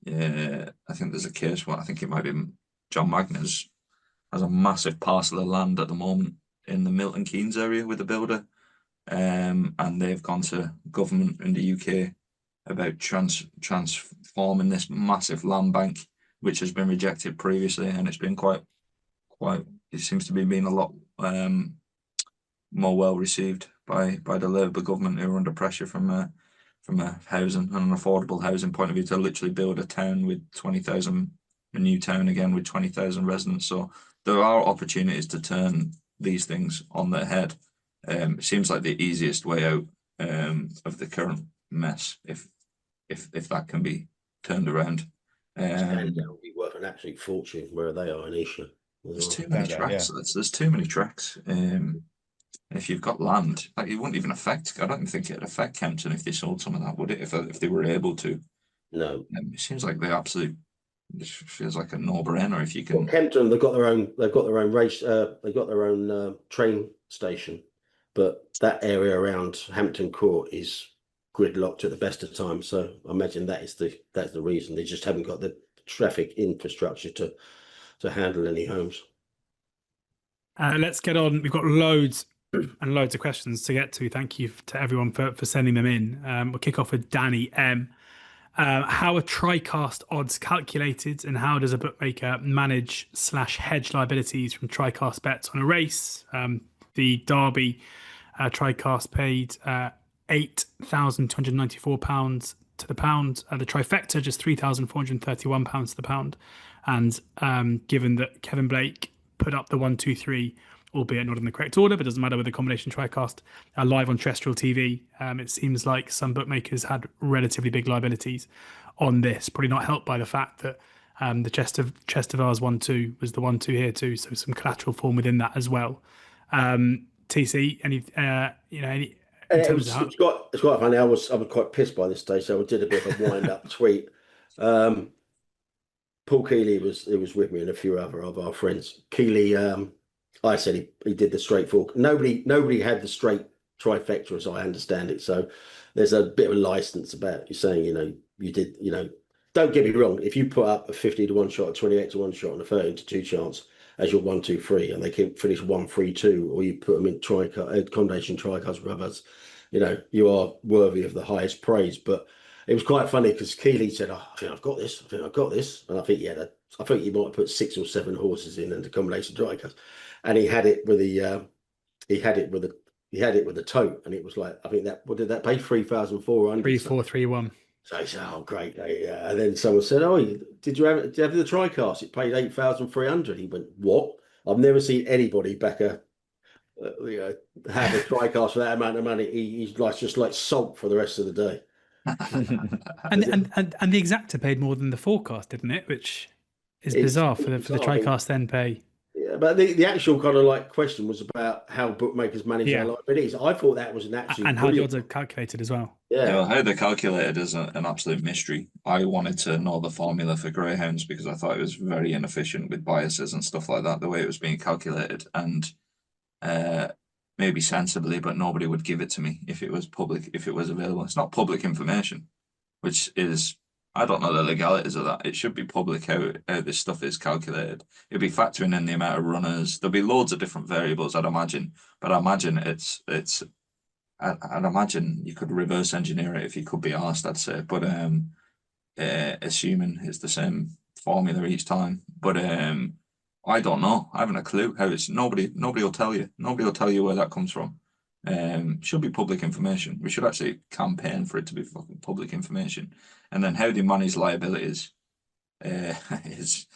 Yeah, I think there's a case where I think it might be John Magnus has a massive parcel of land at the moment in the Milton Keynes area with a builder, and they've gone to government in the UK about transforming this massive land bank, which has been rejected previously, and it's been quite. It seems to be being a lot more well received by the Labour government, who are under pressure from a housing and an affordable housing point of view to literally build a town with 20,000, a new town again with 20,000 residents. So there are opportunities to turn these things on their head. It seems like the easiest way out of the current mess, if that can be turned around. Stand down would be worth an absolute fortune where they are in Isha. There's too many tracks. There's too many tracks. If you've got land, like it wouldn't even affect. I don't even think it'd affect Kempton if they sold some of that, would it? If they were able to. No. It seems like the absolute. It feels like a no-brainer if you can. Well, Kempton, they've got their own race. They've got their own train station, but that area around Hampton Court is gridlocked at the best of times. So I imagine that's the reason. They just haven't got the traffic infrastructure to handle any homes. Let's get on. We've got loads and loads of questions to get to. Thank you to everyone for sending them in. We'll kick off with Danny M. How are TriCast odds calculated, and how does a bookmaker manage/hedge liabilities from TriCast bets on a race? The Derby TriCast paid £8,294 to the pound. The trifecta just £3,431 to the pound. And given that Kevin Blake put up the 1-2-3, albeit not in the correct order, but doesn't matter with the combination TriCast, live on terrestrial TV, it seems like some bookmakers had relatively big liabilities on this. Probably not helped by the fact that the Chestervars 1-2 was the 1-2 here too, so some collateral form within that as well. TC, any in terms of how... it's quite funny. I was quite pissed by this stage, so I did a bit of a wind up tweet. Paul Keeley was with me and a few other of our friends. Keeley, I said he did the straight fork. Nobody had the straight trifecta as I understand it. So there's a bit of a license about you saying, you did, don't get me wrong. If you put up a 50 to 1 shot, a 28 to 1 shot, and a 30 to 2 chance as your 1-2-3, and they can finish 1-3-2, or you put them in combination TriCast brothers, you are worthy of the highest praise. But it was quite funny because Keeley said, "I think I've got this. and I think you might put 6 or 7 horses in and the combination TriCast." And he had it with the tote, and it was like, I think what did that pay? 3,400. 3,431. So he said, "Oh, great!" And then someone said, "Oh, did you have the TriCast? It paid 8,300." He went, "What? I've never seen anybody back have a TriCast for that amount of money." He's just like salt for the rest of the day. and the exacta paid more than the forecast, didn't it? Which is bizarre for the TriCast then pay. Yeah, but the actual kind of question was about how bookmakers manage their liabilities. I thought that was an actually and how the odds are calculated as well. Yeah, how they're calculated is an absolute mystery. I wanted to know the formula for greyhounds because I thought it was very inefficient with biases and stuff like that, the way it was being calculated, and maybe sensibly, but nobody would give it to me if it was public, if it was available. It's not public information, which is, I don't know the legalities of that. It should be public how this stuff is calculated. It'd be factoring in the amount of runners. There'll be loads of different variables, I'd imagine. But I imagine I'd imagine you could reverse engineer it if you could be asked, I'd say. But assuming it's the same formula each time. But I don't know. I haven't a clue how it's. Nobody will tell you. Nobody will tell you where that comes from. Should be public information. We should actually campaign for it to be fucking public information. And then how they manage liabilities is,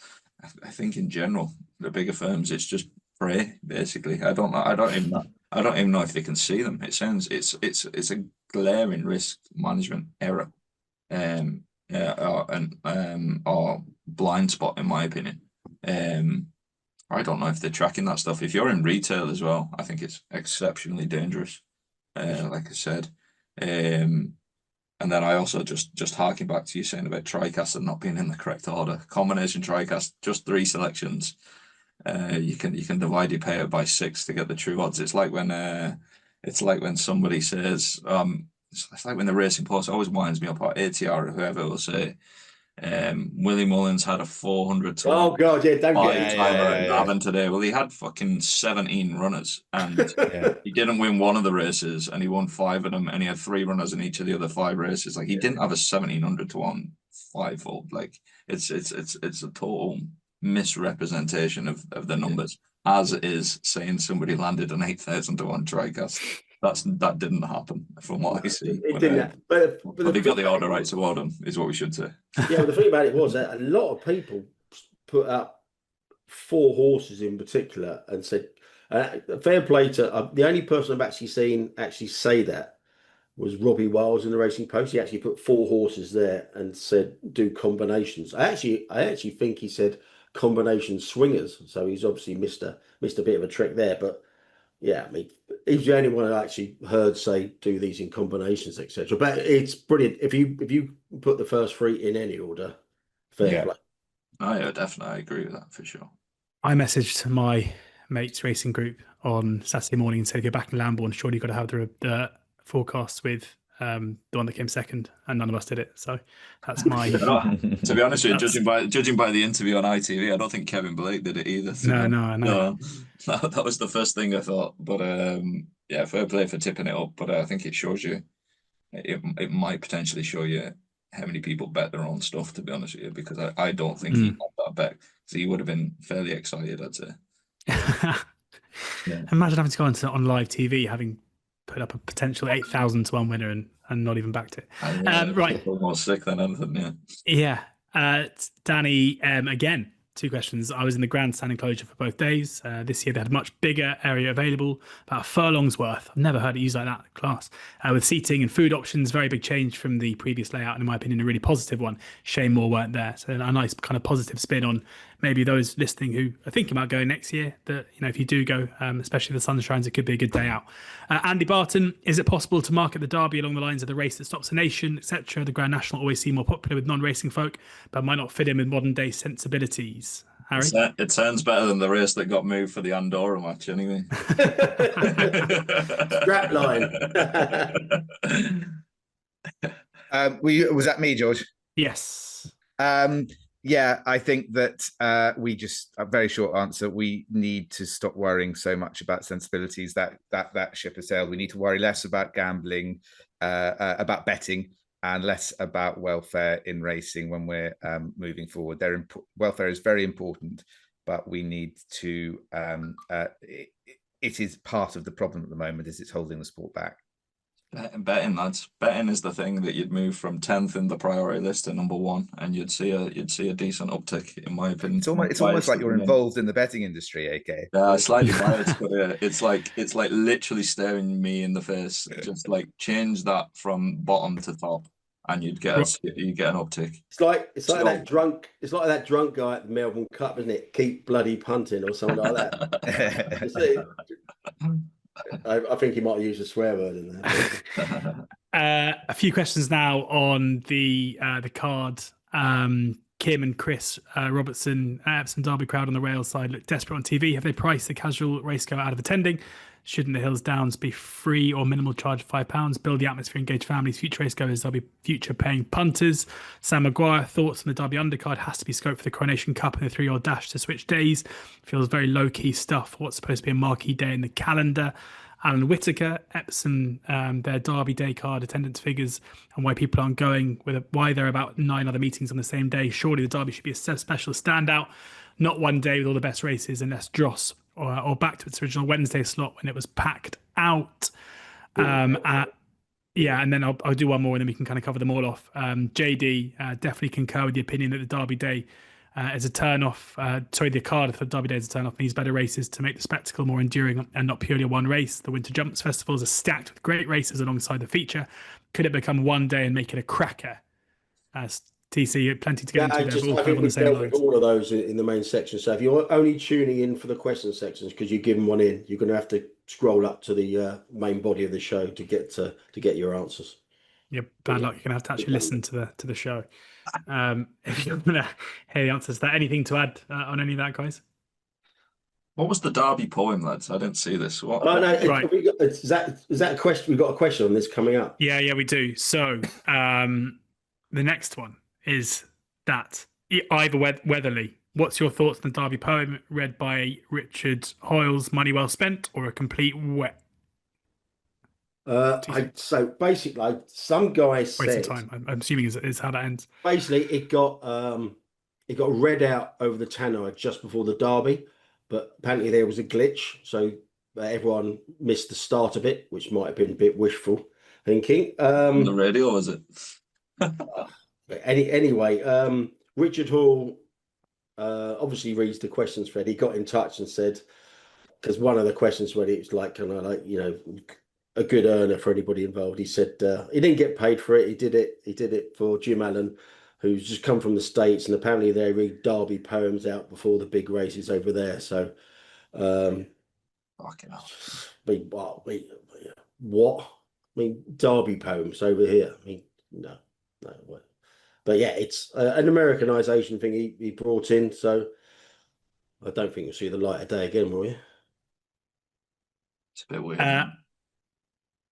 I think in general, the bigger firms, it's just prey basically. I don't even know if they can see them. It sounds it's a glaring risk management error, or blind spot in my opinion. I don't know if they're tracking that stuff. If you're in retail as well, I think it's exceptionally dangerous. Like I said, and then I also just harking back to you saying about TriCast and not being in the correct order. Combination TriCast, just 3 selections. You can divide your payout by 6 to get the true odds. It's like when somebody says, it's like when the Racing Post always winds me up, or ATR or whoever will say, Willie Mullins had a 400 to 1. Oh god, yeah, don't get at Navan today. Well, he had fucking 17 runners, and he didn't win one of the races, and he won 5 of them, and he had 3 runners in each of the other 5 races. Like, he didn't have a 1,700 to 1 5-fold. Like, it's a total misrepresentation of the numbers, as is saying somebody landed an 8,000 to 1 TriCast. That didn't happen from what I see. It didn't. But they got the order right to order, is what we should say. Yeah, well, the thing about it was that a lot of people put up 4 horses in particular and said, fair play to the only person I've actually seen say that was Robbie Wiles in the Racing Post. He actually put 4 horses there and said do combinations. I actually think he said combination swingers, so he's obviously missed a bit of a trick there. But yeah, I mean, he's the only one I actually heard say do these in combinations, etc. But it's brilliant if you put the first 3 in any order. Fair play. Oh yeah, definitely, I agree with that for sure. I messaged my mates racing group on Saturday morning and said, "Go back in Lambourne. Surely you've got to have the forecast with the one that came second, and none of us did it. So that's my. To be honest with you, That's- judging by the interview on ITV, I don't think Kevin Blake did it either. No, I know. No, that was the first thing I thought. But yeah, fair play for tipping it up. But I think it shows you, it might potentially show you how many people bet their own stuff. To be honest with you, because I don't think he had that bet, so he would have been fairly excited, I'd say. Yeah. Imagine having to go on live TV, having put up a potential 8,000 to 1 winner and not even backed it. Right. More sick than anything, yeah. Yeah. Danny, again, 2 questions. I was in the grandstand enclosure for both days. This year they had a much bigger area available, about a furlong's worth. I've never heard it used like that, class. With seating and food options, very big change from the previous layout, and in my opinion, a really positive one. Shame more weren't there. So a nice kind of positive spin on maybe those listening who are thinking about going next year, that, you know, if you do go, especially if the sun shines, it could be a good day out. Andy Barton, is it possible to market the Derby along the lines of the race that stops a nation, etc.? The Grand National always seem more popular with non-racing folk, but might not fit in with modern day sensibilities. Harry? It sounds better than the race that got moved for the Andorra match, anyway. Strap line. Was that me, George? Yes. Yeah, I think that we just, a very short answer, we need to stop worrying so much about sensibilities. That ship has sailed. We need to worry less about gambling, about betting, and less about welfare in racing when we're moving forward. Welfare is very important, but we need to, it is part of the problem at the moment, is it's holding the sport back. Betting, lads. Betting is the thing that you'd move from 10th in the priority list to number 1, and you'd see a decent uptick, in my opinion. It's almost like you're involved in the betting industry, AK. Yeah, slightly biased, but it's like literally staring me in the face. Just like change that from bottom to top, and you'd get an uptick. It's like that drunk guy at the Melbourne Cup, isn't it? Keep bloody punting or something like that. I think he might use a swear word in there. A few questions now on the card. Kim and Chris Robertson, Epsom Derby crowd on the rail side look desperate on TV. Have they priced the casual racegoer out of attending? Shouldn't the Hills Downs be free or minimal charge of £5? Build the atmosphere, engage families, future racegoers. There'll be future paying punters. Sam Maguire, thoughts on the Derby undercard? Has to be scope for the Coronation Cup and the 3-year-old dash to switch days. Feels very low-key stuff. What's supposed to be a marquee day in the calendar? Alan Whitaker, Epsom, their Derby day card attendance figures and why people aren't going, why there are about 9 other meetings on the same day. Surely the Derby should be a special standout, not one day with all the best races unless Dross or back to its original Wednesday slot when it was packed out. Yeah, and then I'll do one more and then we can kind of cover them all off. JD definitely concur with the opinion that the Derby day is a turn-off. The card for Derby Day is a turn-off. Needs better races to make the spectacle more enduring and not purely a one race. The Winter Jumps Festivals are stacked with great races alongside the feature. Could it become one day and make it a cracker? TC, plenty to get into. I think we've dealt with all of those in the main section. So if you're only tuning in for the question sections because you're giving one in, you're going to have to scroll up to the main body of the show to get your answers. Yeah, bad luck. You're going to have to actually listen to the show. If you're going to hear the answers to that. Anything to add on any of that, guys? What was the Derby poem, lads? I didn't see this. What? Oh no! Right. Is that a question? We've got a question on this coming up. Yeah, we do. So the next one is that Ivor Weatherly. What's your thoughts on the Derby poem read by Richard Hoyle's Money Well Spent or a complete wet? So basically, some guy said. Waste of time. I'm assuming is how that ends. Basically, it got read out over the tannoy just before the Derby, but apparently there was a glitch, so everyone missed the start of it, which might have been a bit wishful thinking. On the radio, was it? Anyway, Richard Hall obviously reads the questions thread. He got in touch and said, because one of the questions thread, it was like kind of like, you know, a good earner for anybody involved. He said he didn't get paid for it. He did it for Jim Allen, who's just come from the States, and apparently they read Derby poems out before the big races over there. So, fucking hell. What? I mean, Derby poems over here. I mean, no. But yeah, it's an Americanization thing he brought in. So I don't think you'll see the light of day again, will you? It's a bit weird.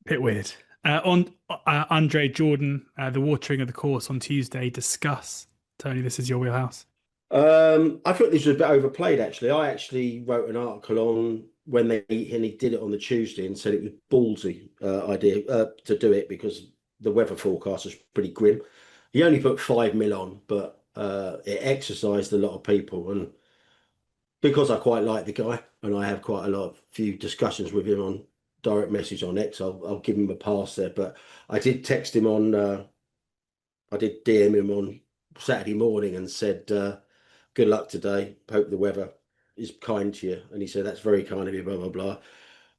Bit weird. On Andre Jordan, the watering of the course on Tuesday. Discuss, Tony. This is your wheelhouse. I thought this was a bit overplayed, actually. I actually wrote an article on when he did it on the Tuesday and said it was ballsy idea to do it because the weather forecast was pretty grim. He only put 5 mil on, but it exercised a lot of people. And because I quite like the guy and I have quite a few discussions with him on direct message on X, I'll give him a pass there. But I did text him I did DM him on Saturday morning and said, good luck today. Hope the weather is kind to you. And he said, that's very kind of you, blah, blah, blah.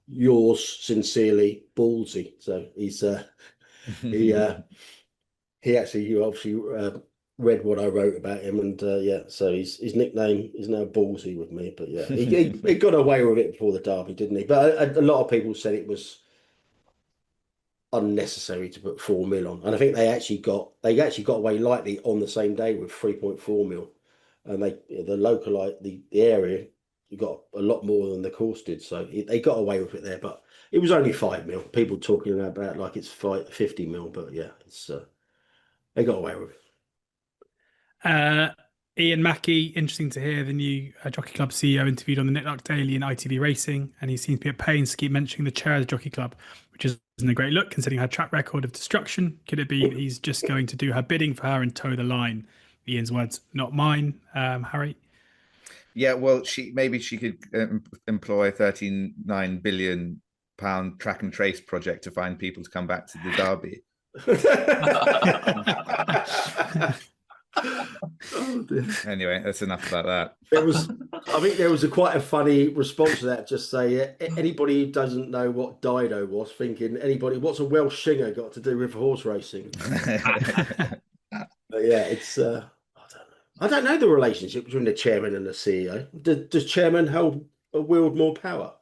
Yours sincerely, Ballsy. So he actually obviously read what I wrote about him. And so his nickname is now Ballsy with me. But yeah, he got away with it before the derby, didn't he? But a lot of people said it was unnecessary to put 4 mil on. And I think they actually got away lightly on the same day with 3.4 mil. And the area, you got a lot more than the course did, so they got away with it there. But it was only 5 mil. People talking about like it's 50 mil, but yeah, it's they got away with it. Ian Mackey, interesting to hear the new Jockey Club CEO interviewed on the Nitlock Daily and ITV Racing, and he seems to be at pains to keep mentioning the chair of the Jockey Club, which isn't a great look considering her track record of destruction. Could it be that he's just going to do her bidding for her and toe the line? Ian's words, not mine. Harry? Yeah, well, maybe she could employ a £39 billion track and trace project to find people to come back to the derby. Anyway, that's enough about that. I think there was quite a funny response to that. Just say anybody who doesn't know what Dido was thinking. What's a Welsh singer got to do with horse racing? But yeah, it's I don't know the relationship between the chairman and the CEO. Does chairman wield more power?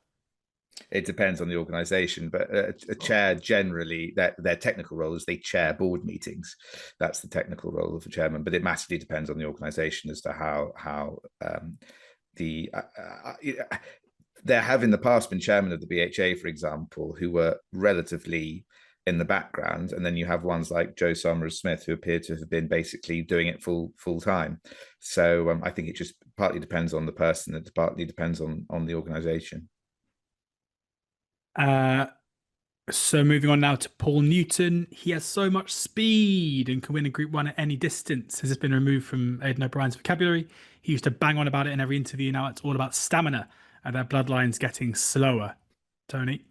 It depends on the organisation, but a chair generally, their technical role is they chair board meetings. That's the technical role of the chairman, but it massively depends on the organisation as to how there have in the past been chairmen of the BHA, for example, who were relatively in the background, and then you have ones like Joe Summers-Smith who appear to have been basically doing it full time. So I think it just partly depends on the person. It partly depends on the organisation. So moving on now to Paul Newton. He has so much speed and can win a Group 1 at any distance. Has this been removed from Aidan O'Brien's vocabulary? He used to bang on about it in every interview. Now it's all about stamina and their bloodlines getting slower. Tony?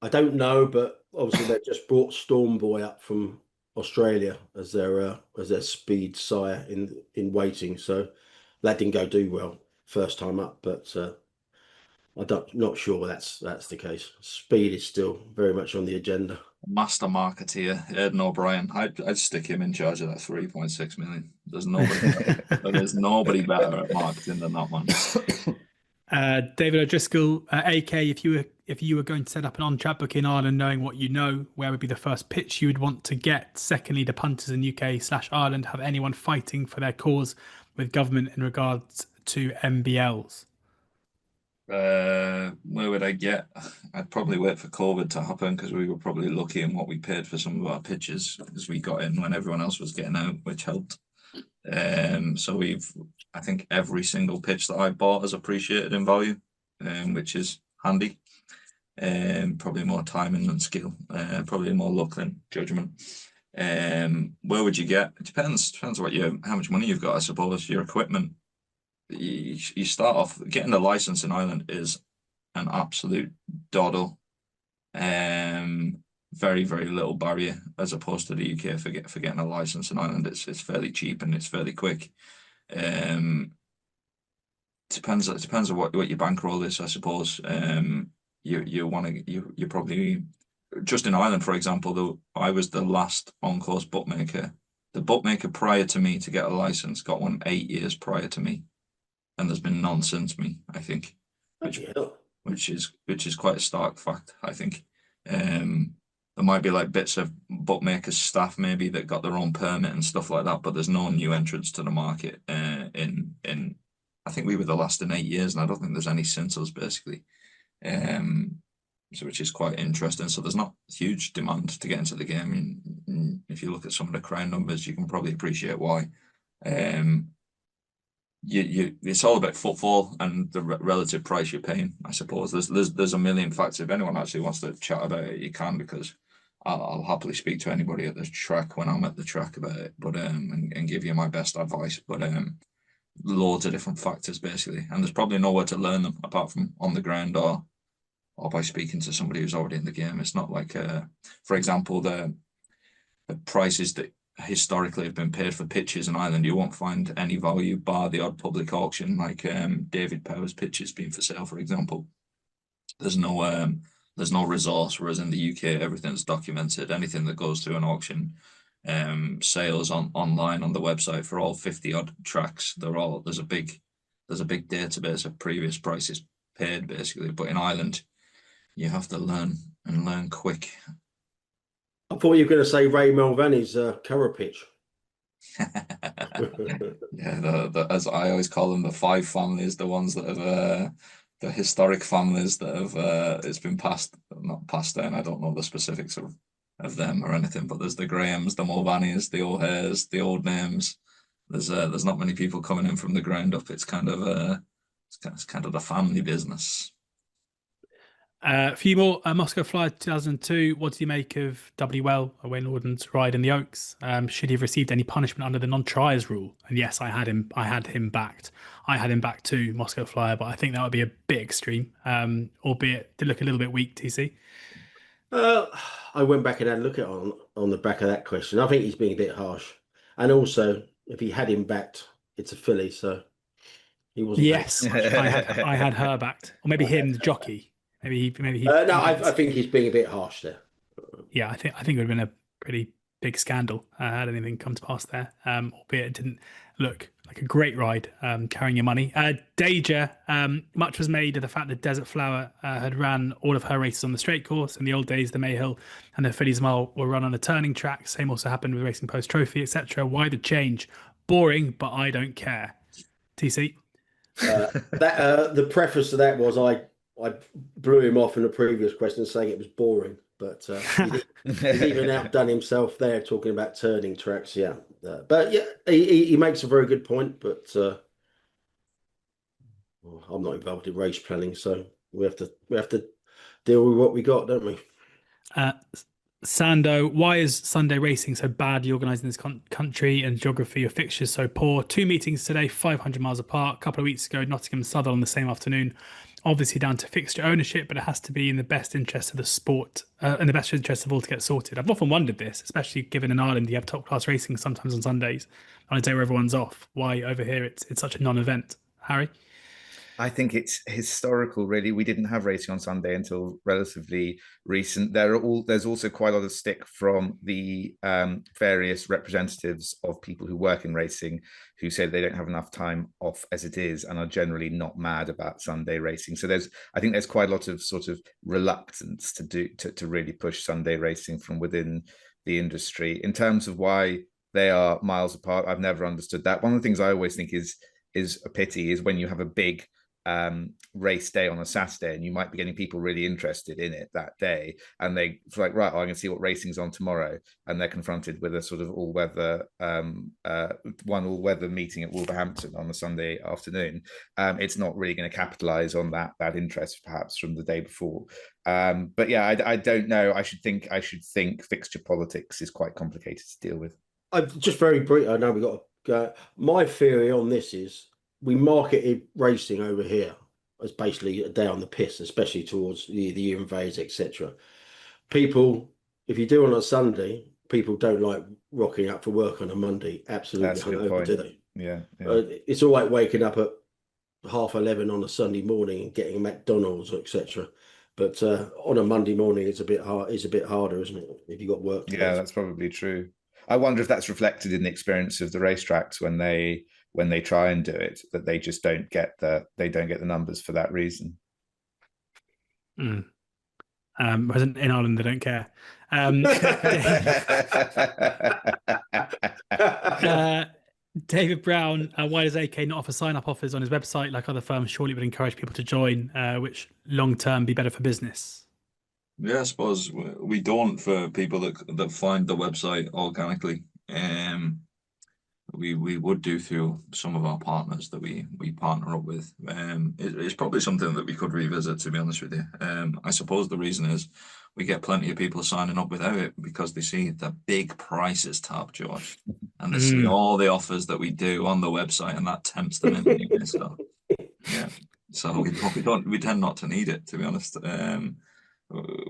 I don't know, but obviously they just brought Storm Boy up from Australia as their speed sire in waiting. So that didn't go too well first time up, but not sure that's the case. Speed is still very much on the agenda. Master marketeer, Aidan O'Brien. I'd stick him in charge of that 3.6 million. There's nobody better at marketing than that man. David O'Driscoll, AK, if you were going to set up an on-track book in Ireland, knowing what you know, where would be the first pitch you would want to get? Secondly, do punters in UK/Ireland have anyone fighting for their cause with government in regards to MBLs? Where would I get? I'd probably wait for COVID to happen because we were probably lucky in what we paid for some of our pitches because we got in when everyone else was getting out, which helped. So I think every single pitch that I bought is appreciated in value, which is handy. Probably more timing than skill, probably more luck than judgment. Where would you get? It depends how much money you've got, I suppose. Your equipment. You start off getting the license in Ireland is an absolute doddle. Very, very little barrier as opposed to the UK for getting a license in Ireland. It's fairly cheap and it's fairly quick. Depends on what your bankroll is, I suppose. You probably just in Ireland, for example, though I was the last on-course bookmaker. The bookmaker prior to me to get a license got one 8 years prior to me, and there's been none since me, I think, which is quite a stark fact, I think. There might be like bits of bookmakers staff maybe that got their own permit and stuff like that, but there's no new entrants to the market. I think we were the last in 8 years, and I don't think there's any since us basically. which is quite interesting. So there's not huge demand to get into the game. And if you look at some of the crown numbers, you can probably appreciate why. It's all about footfall and the relative price you're paying. I suppose there's a million factors. If anyone actually wants to chat about it, you can, because I'll happily speak to anybody at the track when I'm at the track about it, but and give you my best advice. But loads of different factors basically, and there's probably nowhere to learn them apart from on the ground or by speaking to somebody who's already in the game. It's not like, for example, the prices that historically have been paid for pitches in Ireland, you won't find any value bar the odd public auction, like David Power's pitches being for sale, for example. There's no resource, whereas in the UK everything's documented. Anything that goes through an auction, sales online on the website for all 50 odd tracks, there's a big database of previous prices paid basically. But in Ireland, you have to learn quick. I thought you were going to say Ray Mulvaney's cover pitch. Yeah, as I always call them, the five families, the ones that have the historic families that have it's been not passed down. I don't know the specifics of them or anything, but there's the Grahams, the Mulvaneys, the O'Hares, the old names. There's not many people coming in from the ground up. It's kind of the family business. A few more. Moscow Flyer 2002. What do you make of WL, Wayne Lauden's ride in the Oaks? Should he have received any punishment under the non-triers rule? And yes, I had him backed. I had him back to Moscow Flyer, but I think that would be a bit extreme, albeit to look a little bit weak, TC. I went back and had a look at on the back of that question. I think he's being a bit harsh. And also, if he had him backed, it's a filly, so he wasn't. Yes, I had her backed, or maybe him, the jockey. Maybe he. No, I think he's being a bit harsh there. Yeah, I think it would have been a pretty big scandal had anything come to pass there. Albeit it didn't look like a great ride, carrying your money. Danger, much was made of the fact that Desert Flower had ran all of her races on the straight course. In the old days, the Mayhill and the Fillies Mile were run on a turning track. Same also happened with Racing Post Trophy, etc. Why the change? Boring, but I don't care. TC? The preface to that was I blew him off in a previous question saying it was boring, but he's even outdone himself there talking about turning tracks. Yeah, but yeah, he makes a very good point. But I'm not involved in race planning, so we have to deal with what we got, don't we? Sando, why is Sunday racing so badly organised in this country and geography of fixtures so poor? 2 meetings today, 500 miles apart. A couple of weeks ago, Nottingham Southall on the same afternoon. Obviously down to fixture ownership, but it has to be in the best interest of the sport and the best interest of all to get sorted. I've often wondered this, especially given in Ireland you have top class racing sometimes on Sundays on a day where everyone's off. Why over here it's such a non-event? Harry? I think it's historical, really. We didn't have racing on Sunday until relatively recent. There's also quite a lot of stick from the various representatives of people who work in racing who say they don't have enough time off as it is and are generally not mad about Sunday racing. So I think there's quite a lot of sort of reluctance to really push Sunday racing from within the industry. In terms of why they are miles apart, I've never understood that. One of the things I always think is a pity is when you have a big race day on a Saturday and you might be getting people really interested in it that day, and they like, right, I can see what racing's on tomorrow, and they're confronted with a sort of all-weather meeting at Wolverhampton on a Sunday afternoon. It's not really going to capitalize on that interest perhaps from the day before. But yeah, I don't know. I should think fixture politics is quite complicated to deal with. Just very brief. I know we got to go. My theory on this is we marketed racing over here as basically a day on the piss, especially towards the invades, etc. People, if you do on a Sunday, people don't like rocking up for work on a Monday. Absolutely, that's a good point. Do they? Yeah. It's all right waking up at 11:30 on a Sunday morning and getting a McDonald's, etc. But on a Monday morning, it's a bit hard. It's a bit harder, isn't it? If you got work. Yeah, that's probably true. I wonder if that's reflected in the experience of the racetracks when they try and do it, that they just don't get the numbers for that reason. Whereas in Ireland they don't care. David Brown, why does AK not offer sign-up offers on his website like other firms? Surely it would encourage people to join, which long-term be better for business. Yeah, I suppose we don't for people that find the website organically. We would do through some of our partners that we partner up with. It's probably something that we could revisit, to be honest with you. I suppose the reason is we get plenty of people signing up without it because they see the big prices tab, George, and they see all the offers that we do on the website, and that tempts them in anyway. So yeah, so we tend not to need it, to be honest.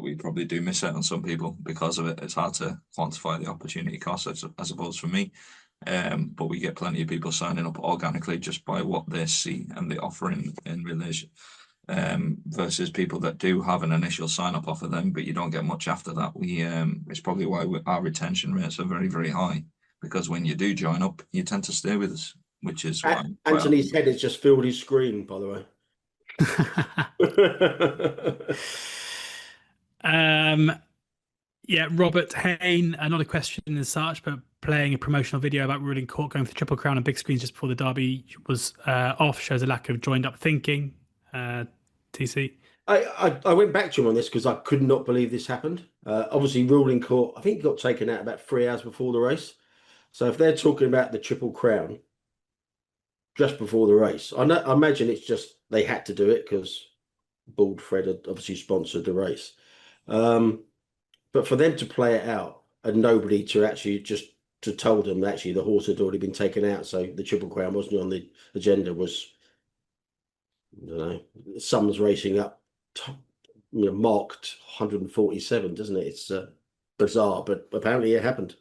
We probably do miss out on some people because of it. It's hard to quantify the opportunity cost, I suppose, for me. But we get plenty of people signing up organically just by what they see and the offering in relation, versus people that do have an initial sign up offer them, but you don't get much after that. It's probably why our retention rates are very, very high, because when you do join up, you tend to stay with us, which is why Anthony's head has just filled his screen, by the way. Yeah, Robert Hain, not a question as such, but playing a promotional video about ruling court going for the Triple Crown on big screens just before the derby was off shows a lack of joined up thinking. TC. I went back to him on this because I could not believe this happened. Obviously, ruling court, I think he got taken out about 3 hours before the race. So if they're talking about the Triple Crown just before the race, I imagine it's just they had to do it because Bald Fred had obviously sponsored the race. But for them to play it out and nobody to actually just to told them that actually the horse had already been taken out, so the Triple Crown wasn't on the agenda, was, I don't know, sums racing up, marked 147, doesn't it? It's bizarre, but apparently it happened.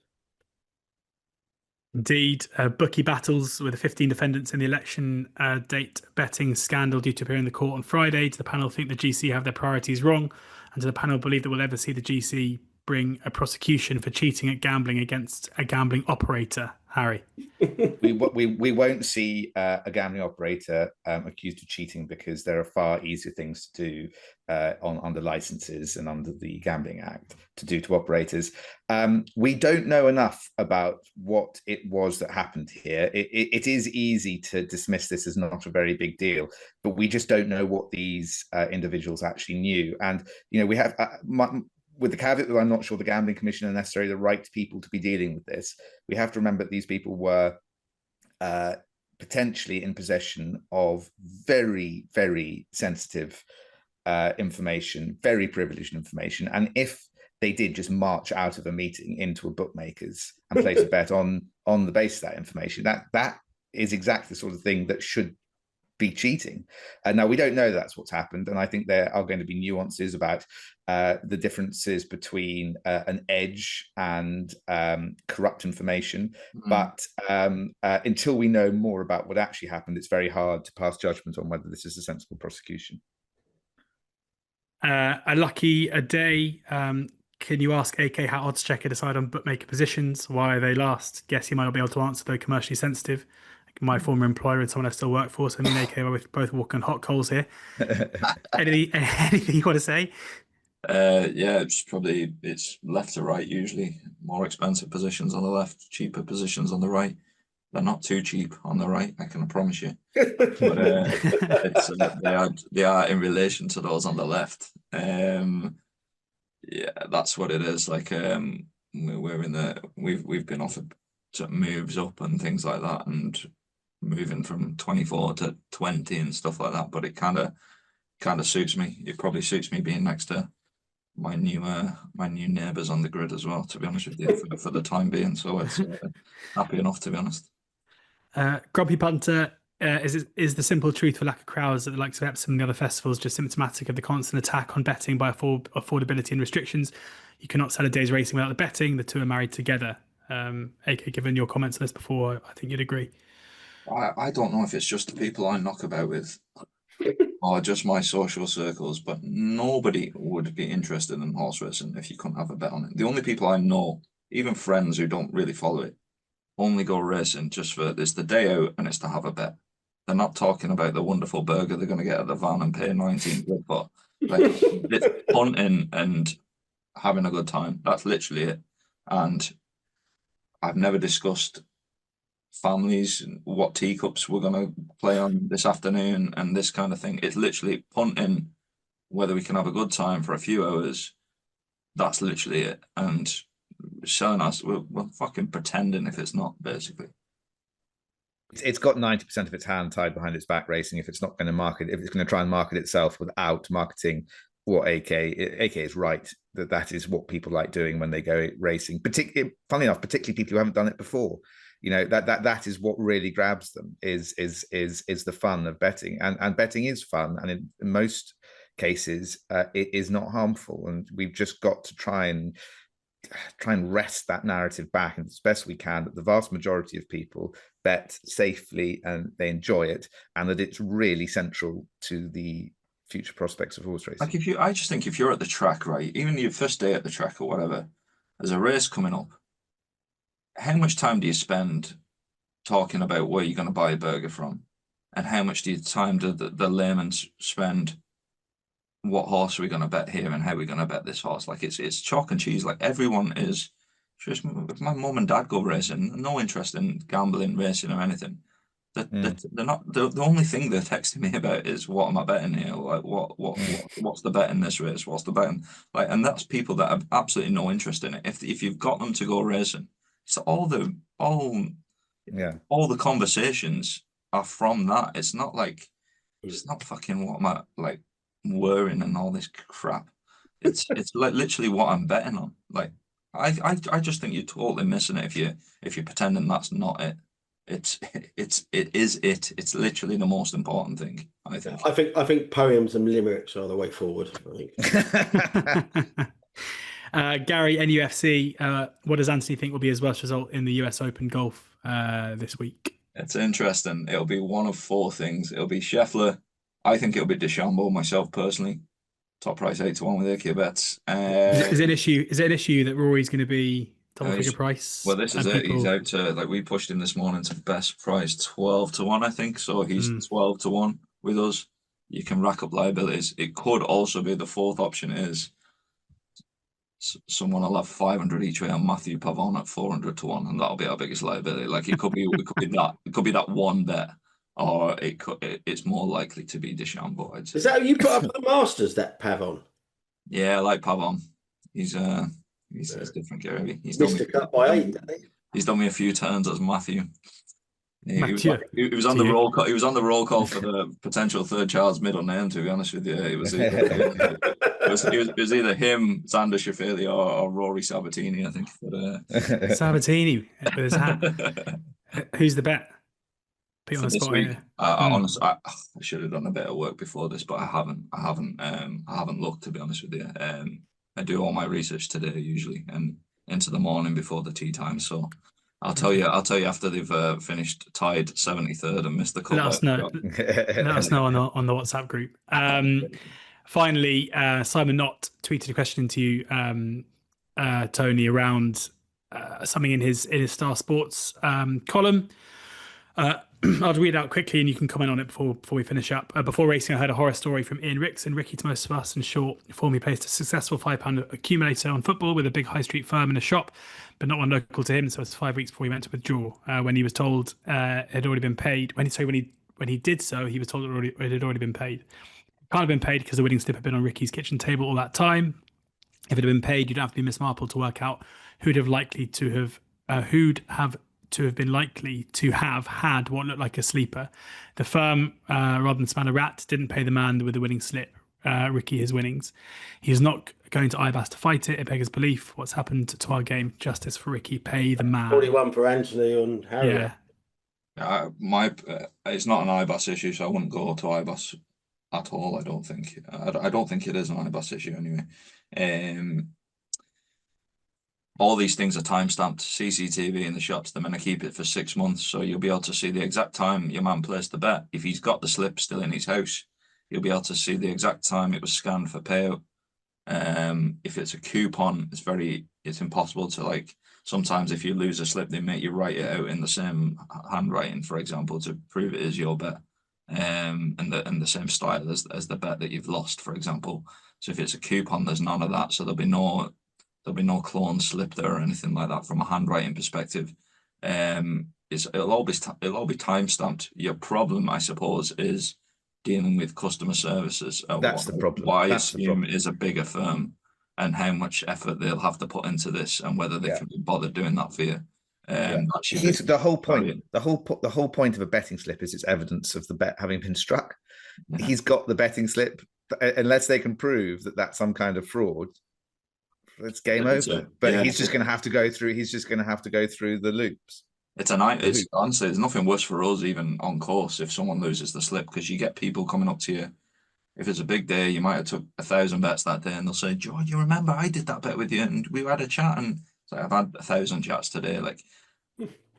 Indeed, bookie battles with the 15 defendants in the election date betting scandal due to appear in the court on Friday. Do the panel think the GC have their priorities wrong? And do the panel believe that we'll ever see the GC bring a prosecution for cheating at gambling against a gambling operator, Harry? we won't see a gambling operator accused of cheating, because there are far easier things to do under licenses and under the Gambling Act to do to operators. We don't know enough about what it was that happened here. It is easy to dismiss this as not a very big deal, but we just don't know what these individuals actually knew. And we have with the caveat that I'm not sure the Gambling Commission are necessarily the right people to be dealing with this. We have to remember that these people were potentially in possession of very, very sensitive information, very privileged information. And if they did just march out of a meeting into a bookmaker's and place a bet on the basis of that information, that is exactly the sort of thing that should be cheating. Now, we don't know that's what's happened, and I think there are going to be nuances about the differences between an edge and corrupt information. But until we know more about what actually happened, it's very hard to pass judgment on whether this is a sensible prosecution. A lucky a day. Can you ask AK how odds checker decide on bookmaker positions? Why are they last? Guess you might not be able to answer, though commercially sensitive. My former employer and someone I still work for, so me and AK are both walking hot coals here. Anything you want to say? Yeah, it's left to right usually. More expensive positions on the left, cheaper positions on the right. They're not too cheap on the right, I can promise you. But they are in relation to those on the left. Yeah, that's what it is. Like we've been offered moves up and things like that, and moving from 24 to 20 and stuff like that. But it kind of suits me. It probably suits me being next to my new neighbours on the grid as well, to be honest with you, for the time being. So it's happy enough, to be honest. Grumpy Punter, is the simple truth for lack of crowds at the likes of Epsom and the other festivals just symptomatic of the constant attack on betting by affordability and restrictions? You cannot sell a day's racing without the betting. The two are married together. AK, given your comments on this before, I think you'd agree. I don't know if it's just the people I knock about with or just my social circles, but nobody would be interested in horse racing if you couldn't have a bet on it. The only people I know, even friends who don't really follow it, only go racing just for it's the day out and it's to have a bet. They're not talking about the wonderful burger they're going to get at the van and pay 19 quid for. Like, it's punting and having a good time. That's literally it. And I've never discussed families and what teacups we're going to play on this afternoon and this kind of thing. It's literally punting whether we can have a good time for a few hours that's literally it. And selling us, we're fucking pretending if it's not, basically. It's got 90% of its hand tied behind its back racing if it's not going to market, if it's going to try and market itself without marketing what AK is right, that is what people like doing when they go racing. Particularly, funny enough, particularly people who haven't done it before. You know, that is what really grabs them is the fun of betting, and betting is fun, and in most cases it is not harmful, and we've just got to try and wrest that narrative back as best we can, that the vast majority of people bet safely and they enjoy it, and that it's really central to the future prospects of horse racing. Like I just think if you're at the track, right, even your first day at the track or whatever, there's a race coming up. How much time do you spend talking about where you're going to buy a burger from, and how much time do the laymen spend? What horse are we going to bet here, and how are we going to bet this horse? Like it's chalk and cheese. Like everyone is. Just if my mum and dad go racing, no interest in gambling, racing, or anything. They're not. The only thing they're texting me about is what am I betting here? Like what's the bet in this race? What's the betting? Like, and that's people that have absolutely no interest in it. If you've got them to go racing, so all the conversations are from that. It's not like it's not fucking what am I like worrying and all this crap. It's like literally what I'm betting on. Like I just think you're totally missing it if you're pretending that's not it. It is it. It's literally the most important thing, I think. I think poems and limericks are the way forward. I think. Gary, NUFC. What does Anthony think will be his worst result in the US Open Golf this week? It's interesting. It'll be one of four things. It'll be Scheffler. I think it'll be DeChambeau. Myself personally, top price 8-1 with AK bets. Is it an issue? Is it an issue that Rory's going to be double figure price? Well, this is it. He's out to, like, we pushed him this morning to best price 12-1, I think. So he's 12-1 with us. You can rack up liabilities. It could also be the fourth option is someone will have 500 each way on Matthew Pavon at 400-1, and that'll be our biggest liability. Like it could be that one bet, or it's more likely to be DeChambeau. I'd say. Is that who you put up at the Masters? That Pavon? Yeah, I like Pavon. He's different, Gary. He's missed a cut by 8. He's done me a few turns as Matthew. Yeah, Matthew. He was on the roll call. He was on the roll call for the potential third child's middle name. To be honest with you, it was either him, Xander Schauffele, or Rory Sabatini. I think. But, Sabatini with his hat. Who's the bet? Put you on the spot here. Honestly, I should have done a bit of work before this, but I haven't looked, to be honest with you. I do all my research today usually, and into the morning before the tea time. So I'll tell you after they've finished tied 73rd and missed the cut. Let us know on the WhatsApp group. Finally, Simon Knott tweeted a question to you, Tony, around something in his Star Sports column. I'll read it out quickly and you can comment on it before we finish up. Before racing, I heard a horror story from Ian Ricks and Ricky to most of us. In short, formerly placed a successful £5 accumulator on football with a big high street firm in a shop, but not one local to him. So it's 5 weeks before he went to withdraw. When he was told it had already been paid. When he did so, he was told it had already been paid. It can't have been paid because the winning slip had been on Ricky's kitchen table all that time. If it had been paid, you'd have to be Miss Marple to work out who'd have been likely to have had what looked like a sleeper. The firm, rather than span a rat, didn't pay the man with the winning slip, Ricky, his winnings. He's not going to IBAS to fight it. It beggars belief. What's happened to our game? Justice for Ricky. Pay the man. 41 for Anthony on Harry. Yeah. It's not an IBAS issue, so I wouldn't go to IBAS at all. I don't think. I don't think it is an IBAS issue anyway. All these things are time-stamped, CCTV in the shops. They're going to keep it for 6 months, so you'll be able to see the exact time your man placed the bet. If he's got the slip still in his house, you'll be able to see the exact time it was scanned for payout. If it's a coupon, it's impossible to, like, sometimes if you lose a slip, they make you write it out in the same handwriting, for example, to prove it is your bet, and the same style as the bet that you've lost, for example. So if it's a coupon, there's none of that, so there'll be no clone slip there or anything like that from a handwriting perspective. It'll all be time stamped. Your problem, I suppose, is dealing with customer services. That's the problem. Why assume is a bigger firm and how much effort they'll have to put into this, and whether they can be bothered doing that for you. He's the whole point. Brilliant. The whole point of a betting slip is it's evidence of the bet having been struck. He's got the betting slip, unless they can prove that that's some kind of fraud. It's game over. But he's just going to have to go through. He's just going to have to go through the loops. It's a night. It's honestly, there's nothing worse for us, even on course, if someone loses the slip, because you get people coming up to you. If it's a big day, you might have took 1,000 bets that day, and they'll say, "George, you remember I did that bet with you, and we had a chat." And it's like, I've had 1,000 chats today. Like,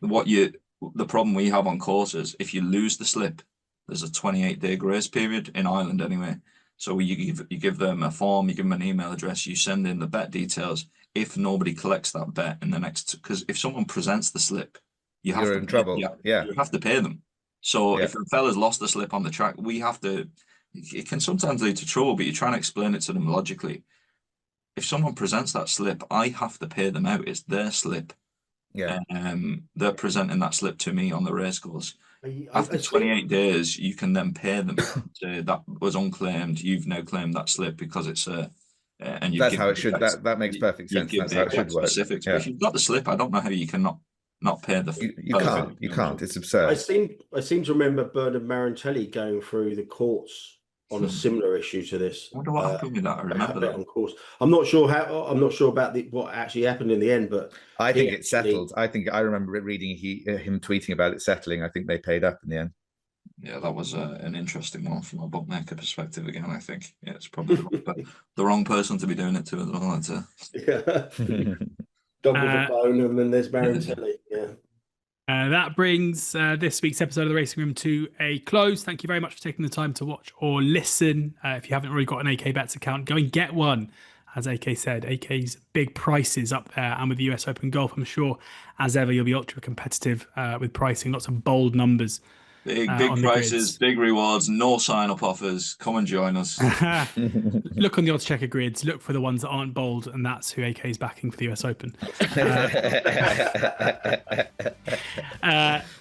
the problem we have on courses, if you lose the slip, there's a 28-day grace period in Ireland anyway. So you give them a form, you give them an email address, you send in the bet details. If nobody collects that bet in the next, because if someone presents the slip, you're in trouble. Yeah, you have to pay them. So if a fella's lost the slip on the track, we have to. It can sometimes lead to trouble, but you're trying to explain it to them logically. If someone presents that slip, I have to pay them out. It's their slip. Yeah. They're presenting that slip to me on the race course. After 28 days, you can then pay them. Say that was unclaimed. You've now claimed that slip because it's and that's how it should. That makes perfect sense. That's how it should work. Specifics. Yeah. If you've got the slip, I don't know how you can not pay the. You can't. It's absurd. I seem to remember Bernard Marantelli going through the courts on a similar issue to this. I wonder what happened with that. I remember that. On course. I'm not sure about what actually happened in the end, but I think it settled. I think I remember reading him tweeting about it settling. I think they paid up in the end. Yeah, that was an interesting one from a bookmaker perspective. Again, I think it's probably the wrong person to be doing it to as well. Yeah. Dog with a bone, and then there's Marantelli. Yeah. That brings this week's episode of the Racing Room to a close. Thank you very much for taking the time to watch or listen. If you haven't already got an AK Bets account, go and get one. As AK said, AK's big prices up there, and with the US Open Golf, I'm sure, as ever, you'll be ultra competitive with pricing. Lots of bold numbers. Big prices, big rewards, no sign-up offers. Come and join us. Look on the odds checker grids. Look for the ones that aren't bold, and that's who AK is backing for the US Open.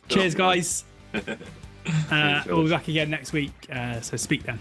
Cheers, guys. We'll be back again next week. So speak then.